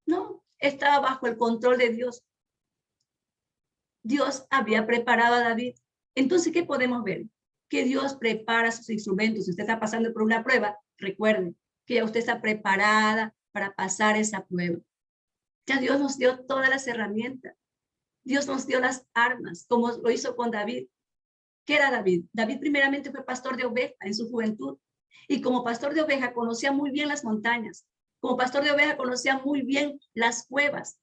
No, estaba bajo el control de Dios. Dios había preparado a David. Entonces, ¿qué podemos ver? Que Dios prepara sus instrumentos. Si usted está pasando por una prueba, recuerde que ya usted está preparada para pasar esa prueba. Ya Dios nos dio todas las herramientas. Dios nos dio las armas, como lo hizo con David. ¿Qué era David? David primeramente fue pastor de oveja en su juventud. Y como pastor de oveja conocía muy bien las montañas. Como pastor de oveja conocía muy bien las cuevas.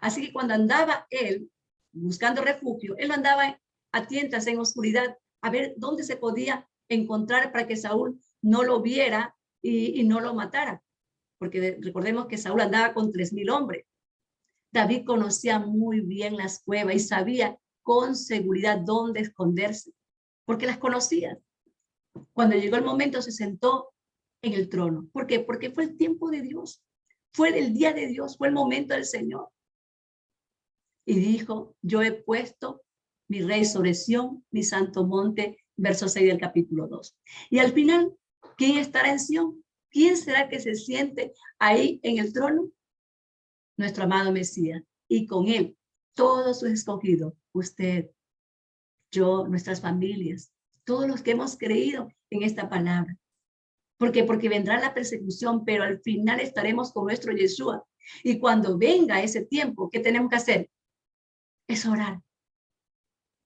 Así que cuando andaba él buscando refugio, él andaba a tientas en oscuridad a ver dónde se podía encontrar para que Saúl no lo viera y no lo matara. Porque recordemos que Saúl andaba con 3,000 hombres. David conocía muy bien las cuevas y sabía con seguridad dónde esconderse, porque las conocía. Cuando llegó el momento se sentó en el trono. ¿Por qué? Porque fue el tiempo de Dios, fue el día de Dios, fue el momento del Señor. Y dijo, yo he puesto mi rey sobre Sión, mi santo monte, verso 6 del capítulo 2. Y al final, ¿quién estará en Sión? ¿Quién será que se siente ahí en el trono? Nuestro amado Mesías. Y con él, todos sus escogidos, usted, yo, nuestras familias, todos los que hemos creído en esta palabra. ¿Por qué? Porque vendrá la persecución, pero al final estaremos con nuestro Yeshua. Y cuando venga ese tiempo, ¿qué tenemos que hacer? Es orar.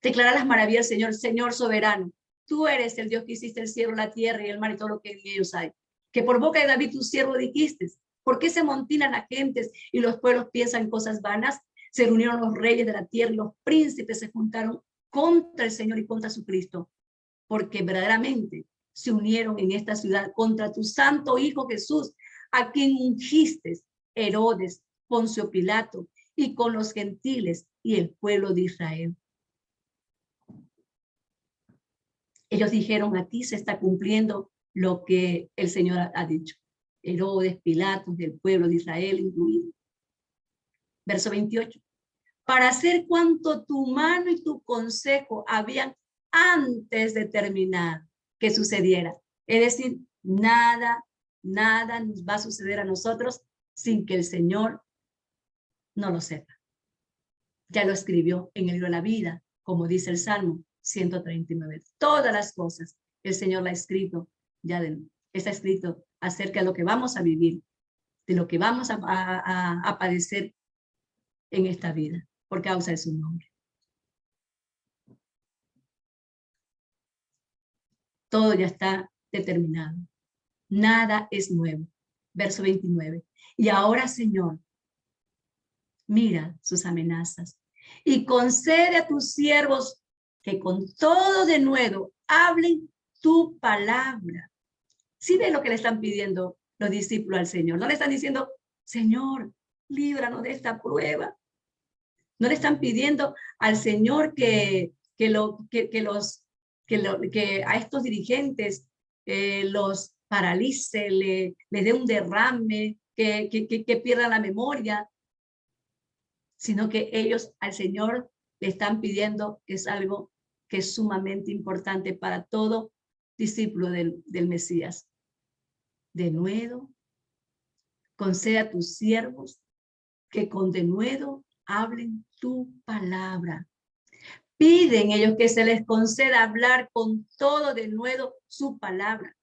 Declarar las maravillas del Señor, Señor soberano. Tú eres el Dios que hiciste el cielo, la tierra y el mar y todo lo que en ellos hay. Que por boca de David tu siervo dijiste, ¿por qué se amontinan las gentes y los pueblos piensan cosas vanas? Se reunieron los reyes de la tierra y los príncipes se juntaron contra el Señor y contra su Cristo, porque verdaderamente se unieron en esta ciudad contra tu santo Hijo Jesús, a quien ungiste, Herodes, Poncio Pilato, y con los gentiles y el pueblo de Israel. Ellos dijeron, aquí se está cumpliendo lo que el Señor ha dicho. Herodes, Pilato, del pueblo de Israel incluido. Verso 28. Para hacer cuanto tu mano y tu consejo habían antes determinado que sucediera. Es decir, nada nos va a suceder a nosotros sin que el Señor no lo sepa. Ya lo escribió en el libro de la vida, como dice el Salmo 139. Todas las cosas el Señor la ha escrito, está escrito acerca de lo que vamos a vivir, de lo que vamos a padecer en esta vida, por causa de su nombre. Todo ya está determinado. Nada es nuevo. Verso 29. Y ahora, Señor, mira sus amenazas y concede a tus siervos que con todo denuedo hablen tu palabra. ¿Sí ven lo que le están pidiendo los discípulos al Señor? No le están diciendo, Señor, líbranos de esta prueba. No le están pidiendo al Señor que a estos dirigentes los paralice, les dé un derrame, que pierdan la memoria, sino que ellos al Señor le están pidiendo, que es algo que es sumamente importante para todo discípulo del Mesías. Denuedo, concede a tus siervos que con denuedo hablen tu palabra. Piden ellos que se les conceda hablar con todo denuedo su palabra.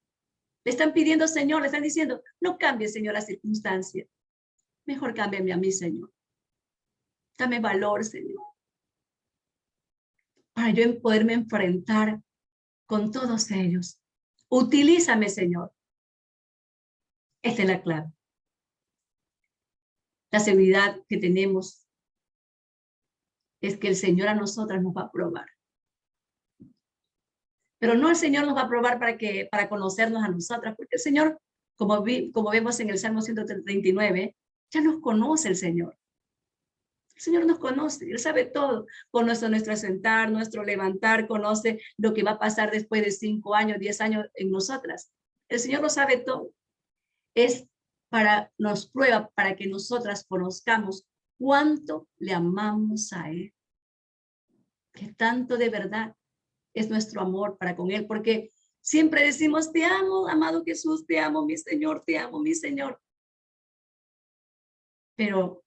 Le están pidiendo, Señor, le están diciendo, no cambie, Señor, la circunstancia. Mejor cámbiame a mí, Señor. Dame valor, Señor, para yo poderme enfrentar con todos ellos. Utilízame, Señor. Esta es la clave. La seguridad que tenemos es que el Señor a nosotras nos va a probar. Pero no el Señor nos va a probar para conocernos a nosotras, porque el Señor, como vemos en el Salmo 139, ya nos conoce el Señor. El Señor nos conoce, Él sabe todo. Conoce nuestro sentar, nuestro levantar, conoce lo que va a pasar después de 5 años, 10 años en nosotras. El Señor lo sabe todo. Nos prueba para que nosotras conozcamos cuánto le amamos a Él. Que tanto de verdad es nuestro amor para con Él, porque siempre decimos, te amo, amado Jesús, te amo, mi Señor, te amo, mi Señor. Pero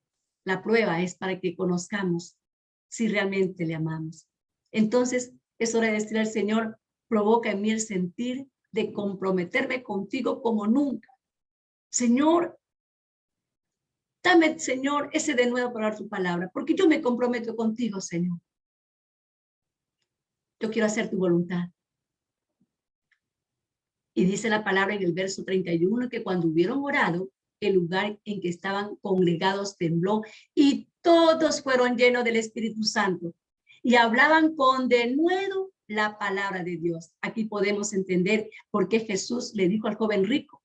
la prueba es para que conozcamos si realmente le amamos. Entonces, es hora de decir al Señor, provoca en mí el sentir de comprometerme contigo como nunca. Señor, dame, Señor, ese de nuevo para dar tu palabra, porque yo me comprometo contigo, Señor. Yo quiero hacer tu voluntad. Y dice la palabra en el verso 31 que cuando hubieron orado, el lugar en que estaban congregados tembló y todos fueron llenos del Espíritu Santo y hablaban con denuedo la palabra de Dios. Aquí podemos entender por qué Jesús le dijo al joven rico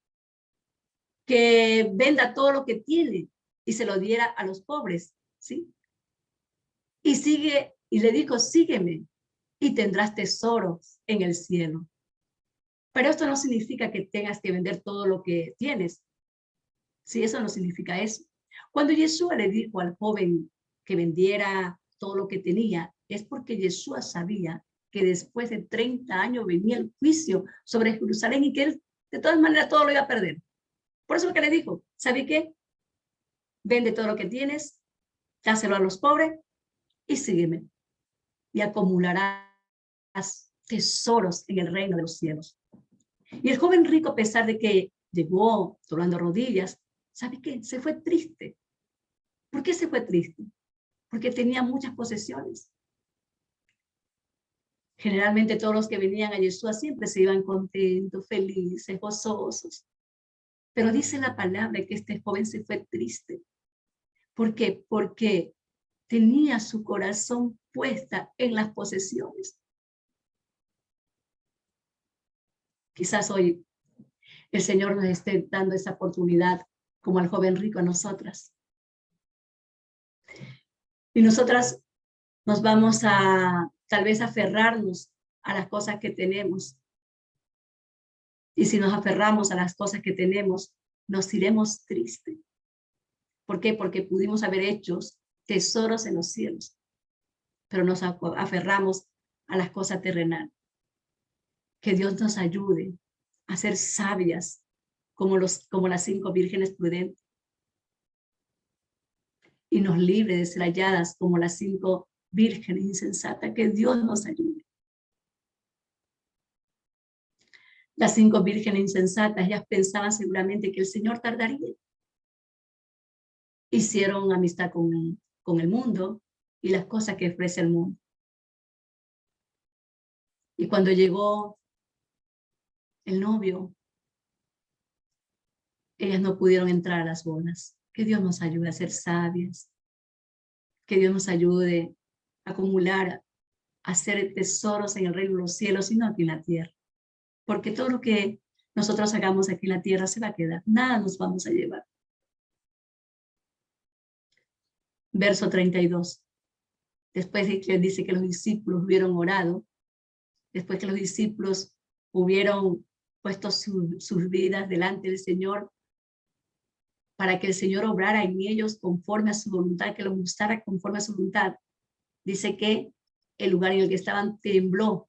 que venda todo lo que tiene y se lo diera a los pobres, ¿sí? Y le dijo, sígueme y tendrás tesoros en el cielo. Pero esto no significa que tengas que vender todo lo que tienes. Sí, eso no significa eso. Cuando Yeshua le dijo al joven que vendiera todo lo que tenía, es porque Yeshua sabía que después de 30 años venía el juicio sobre Jerusalén y que él de todas maneras todo lo iba a perder. Por eso que le dijo, ¿sabe qué? Vende todo lo que tienes, dáselo a los pobres y sígueme. Y acumularás tesoros en el reino de los cielos. Y el joven rico, a pesar de que llegó doblando rodillas, ¿sabe qué? Se fue triste. ¿Por qué se fue triste? Porque tenía muchas posesiones. Generalmente todos los que venían a Yeshua siempre se iban contentos, felices, gozosos. Pero dice la palabra que este joven se fue triste. ¿Por qué? Porque tenía su corazón puesta en las posesiones. Quizás hoy el Señor nos esté dando esa oportunidad como al joven rico a nosotras. Y nosotras nos vamos a tal vez aferrarnos a las cosas que tenemos. Y si nos aferramos a las cosas que tenemos, nos iremos tristes. ¿Por qué? Porque pudimos haber hecho tesoros en los cielos, pero nos aferramos a las cosas terrenales. Que Dios nos ayude a ser sabias como las 5 vírgenes prudentes y nos libre de ser halladas como las 5 vírgenes insensatas. Que Dios nos ayude. Las 5 vírgenes insensatas, ellas pensaban seguramente que el Señor tardaría. Hicieron amistad con el mundo y las cosas que ofrece el mundo. Y cuando llegó el novio, ellas no pudieron entrar a las bodas. Que Dios nos ayude a ser sabias. Que Dios nos ayude a acumular, a hacer tesoros en el reino de los cielos y no aquí en la tierra. Porque todo lo que nosotros hagamos aquí en la tierra se va a quedar. Nada nos vamos a llevar. Verso 32. Después de que dice que los discípulos hubieron orado, después que los discípulos hubieron puesto sus vidas delante del Señor, para que el Señor obrara en ellos conforme a su voluntad, que los gustara conforme a su voluntad. Dice que el lugar en el que estaban tembló.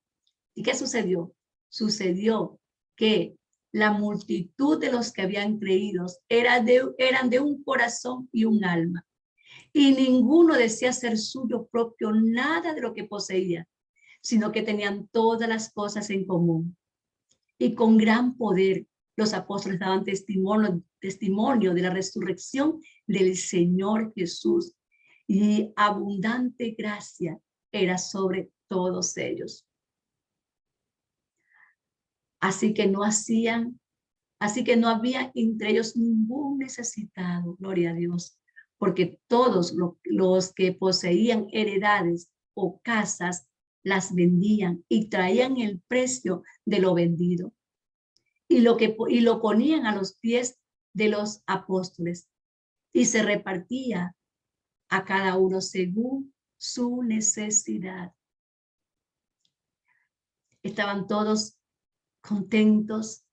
¿Y qué sucedió? Sucedió que la multitud de los que habían creído eran de un corazón y un alma. Y ninguno decía ser suyo propio nada de lo que poseía, sino que tenían todas las cosas en común. Y con gran poder los apóstoles daban testimonio de la resurrección del Señor Jesús. Y abundante gracia era sobre todos ellos. Así que no había entre ellos ningún necesitado, gloria a Dios, porque todos los que poseían heredades o casas las vendían y traían el precio de lo vendido y lo ponían a los pies de los apóstoles y se repartía a cada uno según su necesidad. Estaban todos contentos,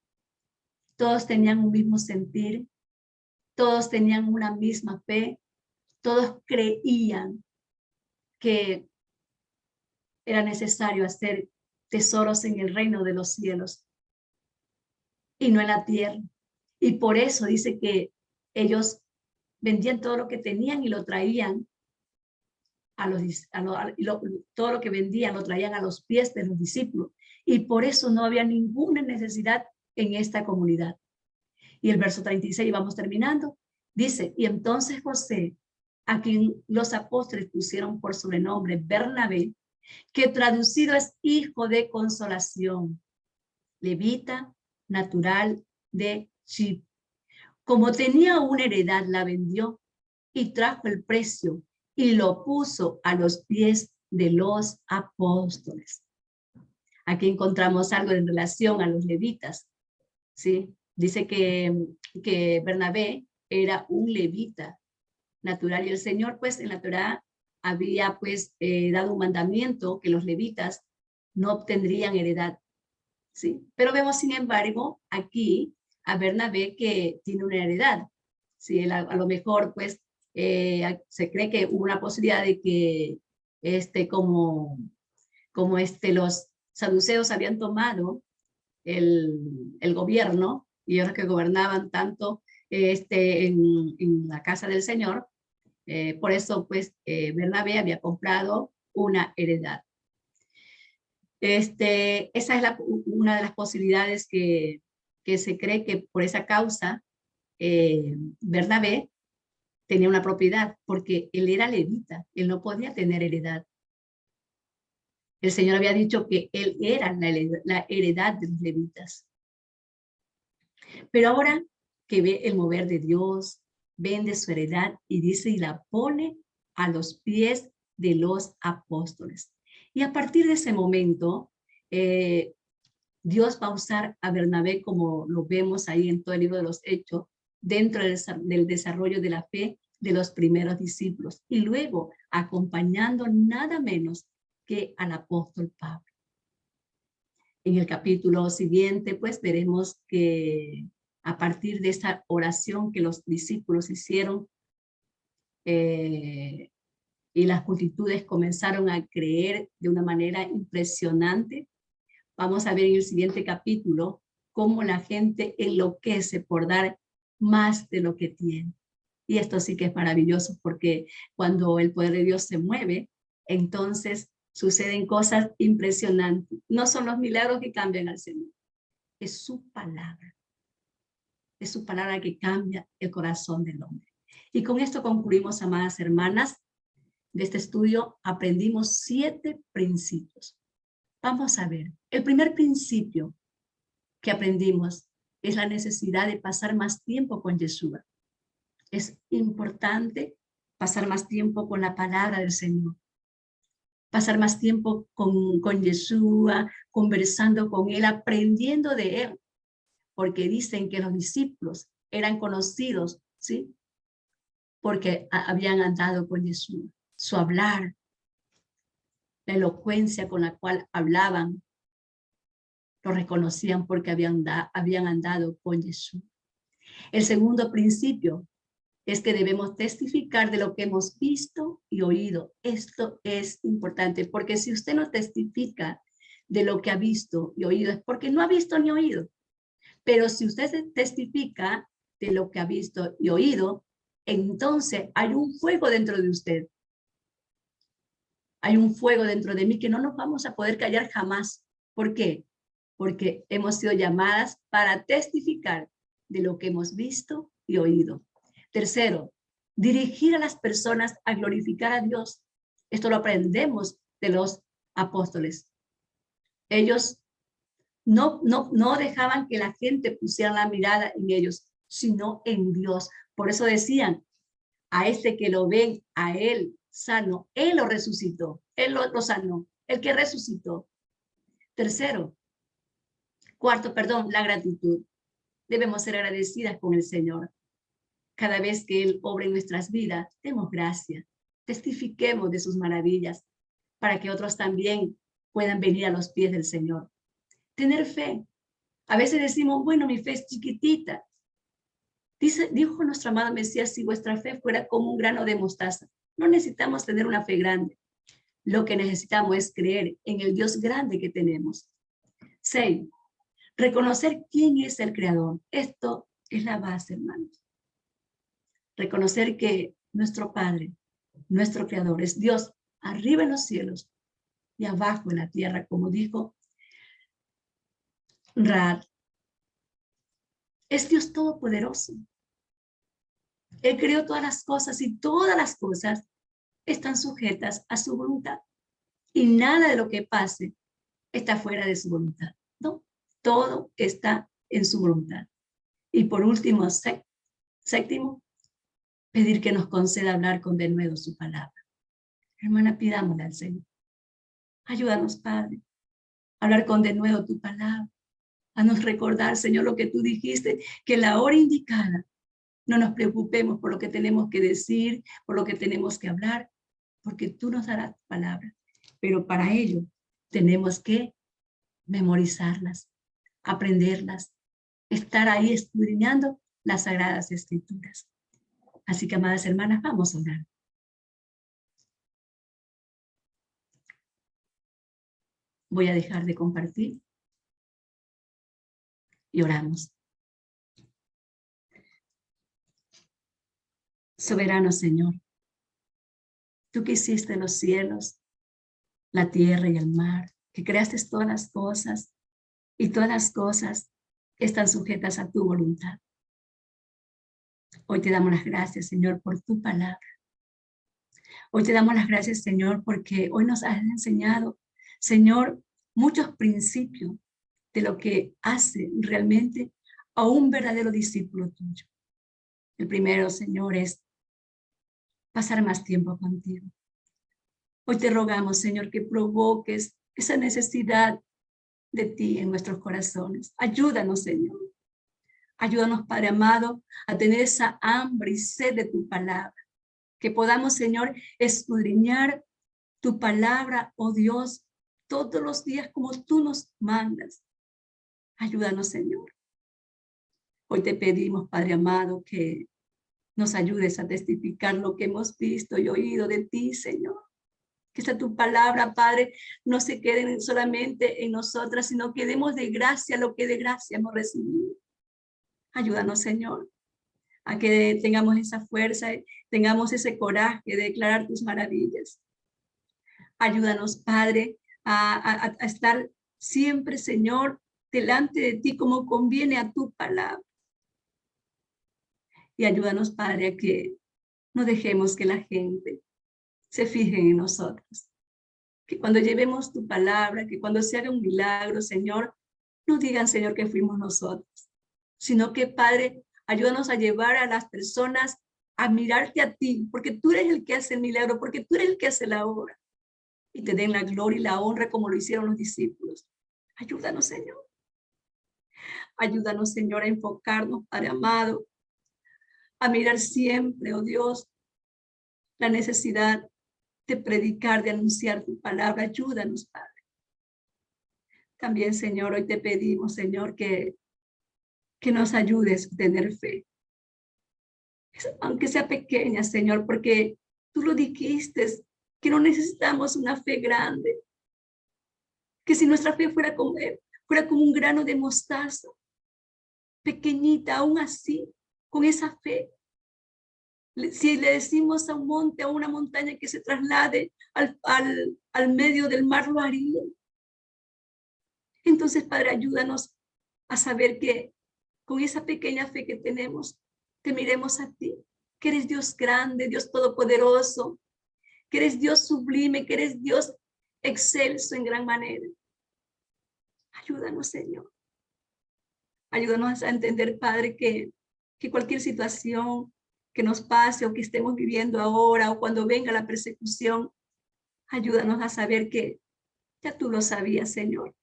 todos tenían un mismo sentir, todos tenían una misma fe, todos creían que era necesario hacer tesoros en el reino de los cielos y no en la tierra. Y por eso dice que ellos vendían todo lo que tenían y lo traían todo lo que vendían lo traían a los pies de los discípulos. Y por eso no había ninguna necesidad en esta comunidad. Y el verso 36, vamos terminando, dice, y entonces José, a quien los apóstoles pusieron por sobrenombre Bernabé, que traducido es hijo de consolación, levita, natural de Chipre. Como tenía una heredad, la vendió y trajo el precio y lo puso a los pies de los apóstoles. Aquí encontramos algo en relación a los levitas, ¿sí? Dice que Bernabé era un levita natural y el Señor, pues, en la Torá había, pues, dado un mandamiento que los levitas no obtendrían heredad, ¿sí? Pero vemos, sin embargo, aquí a Bernabé que tiene una heredad, ¿sí? Él a lo mejor, pues, se cree que hubo una posibilidad de que, como los saduceos habían tomado el gobierno y ellos que gobernaban tanto en la casa del Señor, por eso, pues, Bernabé había comprado una heredad. Esa es una de las posibilidades que se cree que por esa causa Bernabé tenía una propiedad, porque él era levita, él no podía tener heredad. El Señor había dicho que él era la heredad de los levitas. Pero ahora que ve el mover de Dios, vende su heredad y dice y la pone a los pies de los apóstoles. Y a partir de ese momento, Dios va a usar a Bernabé, como lo vemos ahí en todo el libro de los Hechos, dentro del desarrollo de la fe de los primeros discípulos. Y luego acompañando nada menos que al apóstol Pablo. En el capítulo siguiente, pues veremos que a partir de esta oración que los discípulos hicieron, y las multitudes comenzaron a creer de una manera impresionante, vamos a ver en el siguiente capítulo cómo la gente enloquece por dar más de lo que tiene. Y esto sí que es maravilloso, porque cuando el poder de Dios se mueve, entonces suceden cosas impresionantes. No son los milagros que cambian al Señor, es su palabra. Es su palabra que cambia el corazón del hombre. Y con esto concluimos, amadas hermanas. De este estudio aprendimos 7 principios. Vamos a ver. El primer principio que aprendimos es la necesidad de pasar más tiempo con Yeshua. Es importante pasar más tiempo con la palabra del Señor. Pasar más tiempo con Yeshua, conversando con Él, aprendiendo de Él. Porque dicen que los discípulos eran conocidos, ¿sí? Porque habían andado con Jesús. Su hablar, la elocuencia con la cual hablaban, lo reconocían porque habían andado con Jesús. El segundo principio es que debemos testificar de lo que hemos visto y oído. Esto es importante, porque si usted no testifica de lo que ha visto y oído, es porque no ha visto ni oído. Pero si usted testifica de lo que ha visto y oído, entonces hay un fuego dentro de usted. Hay un fuego dentro de mí que no nos vamos a poder callar jamás. ¿Por qué? Porque hemos sido llamadas para testificar de lo que hemos visto y oído. Tercero, dirigir a las personas a glorificar a Dios. Esto lo aprendemos de los apóstoles. Ellos no dejaban que la gente pusiera la mirada en ellos, sino en Dios. Por eso decían, a este que lo ven, a él sano, él lo resucitó, él lo sanó, el que resucitó. Cuarto, la gratitud. Debemos ser agradecidas con el Señor. Cada vez que Él obra en nuestras vidas, demos gracias, testifiquemos de sus maravillas, para que otros también puedan venir a los pies del Señor. Tener fe. A veces decimos, bueno, mi fe es chiquitita. Dijo nuestro amado Mesías, si vuestra fe fuera como un grano de mostaza. No necesitamos tener una fe grande. Lo que necesitamos es creer en el Dios grande que tenemos. 6. Reconocer quién es el Creador. Esto es la base, hermanos. Reconocer que nuestro Padre, nuestro Creador, es Dios arriba en los cielos y abajo en la tierra, como dijo Raad. Es Dios todopoderoso. Él creó todas las cosas y todas las cosas están sujetas a su voluntad. Y nada de lo que pase está fuera de su voluntad. No, todo está en su voluntad. Y por último, séptimo, pedir que nos conceda hablar con denuedo su palabra. Hermana, pidámosle al Señor. Ayúdanos, Padre, a hablar con denuedo tu palabra, a nos recordar, Señor, lo que tú dijiste, que la hora indicada no nos preocupemos por lo que tenemos que decir, por lo que tenemos que hablar, porque tú nos darás tu palabra. Pero para ello tenemos que memorizarlas, aprenderlas, estar ahí escudriñando las sagradas escrituras. Así que, amadas hermanas, vamos a orar. Voy a dejar de compartir y oramos. Soberano Señor, tú que hiciste los cielos, la tierra y el mar, que creaste todas las cosas y todas las cosas están sujetas a tu voluntad. Hoy te damos las gracias, Señor, por tu palabra. Hoy te damos las gracias, Señor, porque hoy nos has enseñado, Señor, muchos principios de lo que hace realmente a un verdadero discípulo tuyo. El primero, Señor, es pasar más tiempo contigo. Hoy te rogamos, Señor, que provoques esa necesidad de ti en nuestros corazones. Ayúdanos, Señor. Ayúdanos, Padre amado, a tener esa hambre y sed de tu palabra. Que podamos, Señor, escudriñar tu palabra, oh Dios, todos los días como tú nos mandas. Ayúdanos, Señor. Hoy te pedimos, Padre amado, que nos ayudes a testificar lo que hemos visto y oído de ti, Señor. Que esta tu palabra, Padre, no se quede solamente en nosotras, sino que demos de gracia lo que de gracia hemos recibido. Ayúdanos, Señor, a que tengamos esa fuerza, tengamos ese coraje de declarar tus maravillas. Ayúdanos, Padre, a estar siempre, Señor, delante de ti como conviene a tu palabra. Y ayúdanos, Padre, a que no dejemos que la gente se fije en nosotros. Que cuando llevemos tu palabra, que cuando se haga un milagro, Señor, no digan, Señor, que fuimos nosotros, sino que, Padre, ayúdanos a llevar a las personas a mirarte a ti, porque tú eres el que hace el milagro, porque tú eres el que hace la obra. Y te den la gloria y la honra como lo hicieron los discípulos. Ayúdanos, Señor. Ayúdanos, Señor, a enfocarnos, Padre amado, a mirar siempre, oh Dios, la necesidad de predicar, de anunciar tu palabra. Ayúdanos, Padre. También, Señor, hoy te pedimos, Señor, que nos ayudes a tener fe. Aunque sea pequeña, Señor, porque tú lo dijiste, que no necesitamos una fe grande. Que si nuestra fe fuera como un grano de mostaza, pequeñita, aún así, con esa fe, si le decimos a un monte, a una montaña que se traslade al medio del mar, lo haría. Entonces, Padre, ayúdanos a saber que con esa pequeña fe que tenemos, te miremos a ti, que eres Dios grande, Dios todopoderoso, que eres Dios sublime, que eres Dios excelso en gran manera. Ayúdanos, Señor. Ayúdanos a entender, Padre, que cualquier situación que nos pase o que estemos viviendo ahora o cuando venga la persecución, ayúdanos a saber que ya tú lo sabías, Señor,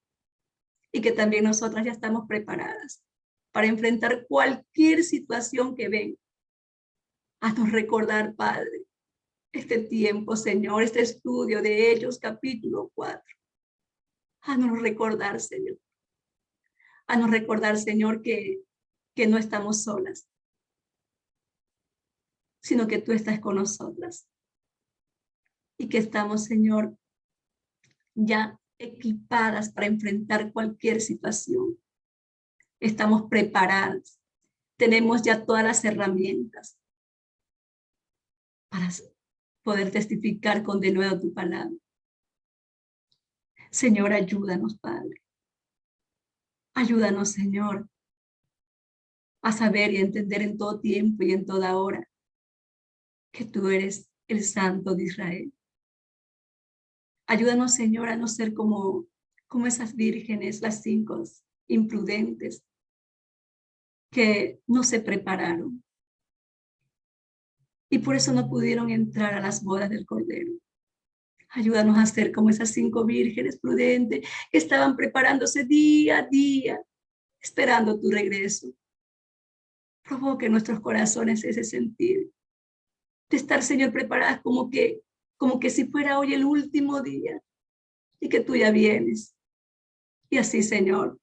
y que también nosotras ya estamos preparadas para enfrentar cualquier situación que venga. Haznos recordar, Padre, este tiempo, Señor, este estudio de Hechos, capítulo 4. Haznos recordar, Señor. Haznos recordar, Señor, que no estamos solas, sino que tú estás con nosotras. Y que estamos, Señor, ya equipadas para enfrentar cualquier situación. Estamos preparadas. Tenemos ya todas las herramientas para poder testificar con de nuevo tu palabra. Señor, ayúdanos, Padre. Ayúdanos, Señor, a saber y entender en todo tiempo y en toda hora que tú eres el Santo de Israel. Ayúdanos, Señor, a no ser como esas vírgenes, las 5 imprudentes, que no se prepararon y por eso no pudieron entrar a las bodas del Cordero. Ayúdanos a ser como esas 5 vírgenes prudentes que estaban preparándose día a día, esperando tu regreso. Provoque en nuestros corazones ese sentir de estar, Señor, preparadas como que si fuera hoy el último día y que tú ya vienes. Y así, Señor,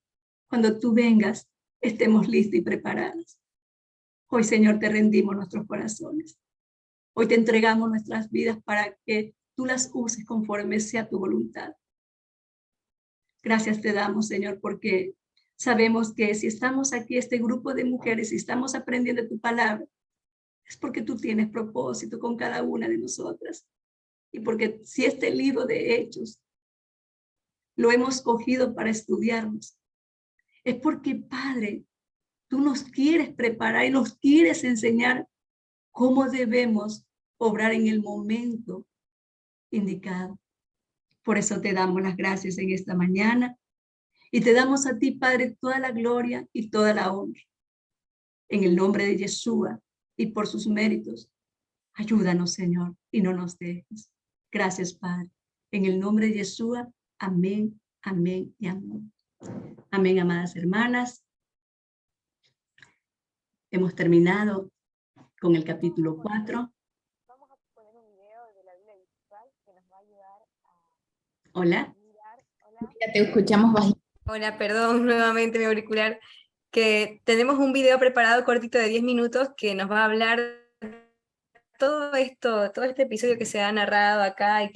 cuando tú vengas, estemos listos y preparados. Hoy, Señor, te rendimos nuestros corazones. Hoy te entregamos nuestras vidas para que tú las uses conforme sea tu voluntad. Gracias te damos, Señor, porque sabemos que si estamos aquí, este grupo de mujeres, y estamos aprendiendo tu palabra, es porque tú tienes propósito con cada una de nosotras. Y porque si este libro de Hechos lo hemos cogido para estudiarnos, es porque, Padre, tú nos quieres preparar y nos quieres enseñar cómo debemos obrar en el momento indicado. Por eso te damos las gracias en esta mañana y te damos a ti, Padre, toda la gloria y toda la honra. En el nombre de Yeshua y por sus méritos, ayúdanos, Señor, y no nos dejes. Gracias, Padre. En el nombre de Yeshua, amén, amén y amén. Amén, amadas hermanas. Hemos terminado con el capítulo 4. Vamos a poner un video de la Biblia visual que nos va a ayudar a Hola. mirar. Hola. Ya te escuchamos bajito. Hola, perdón, nuevamente mi auricular. Que tenemos un video preparado cortito de 10 minutos que nos va a hablar todo esto, todo este episodio que se ha narrado acá y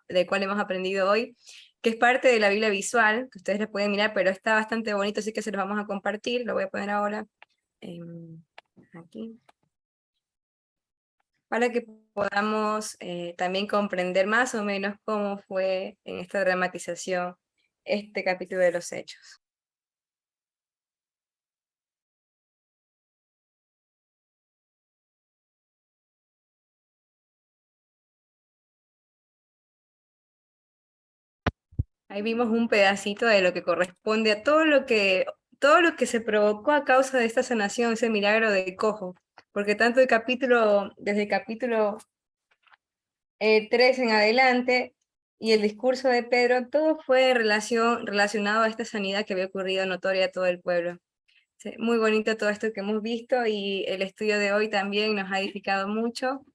del cual hemos aprendido hoy, que es parte de la Biblia visual, que ustedes lo pueden mirar, pero está bastante bonito, así que se los vamos a compartir. Lo voy a poner ahora aquí, para que podamos también comprender más o menos cómo fue en esta dramatización este capítulo de los Hechos. Ahí vimos un pedacito de lo que corresponde a todo lo que se provocó a causa de esta sanación, ese milagro de cojo, porque tanto desde el capítulo 3 en adelante, y el discurso de Pedro, todo fue relacionado a esta sanidad que había ocurrido notoria a todo el pueblo. Sí, muy bonito todo esto que hemos visto, y el estudio de hoy también nos ha edificado mucho.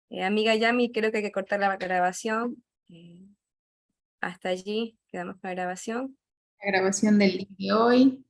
Amiga Yami, creo que hay que cortar la grabación. Hasta allí quedamos con la grabación. La grabación del día de hoy.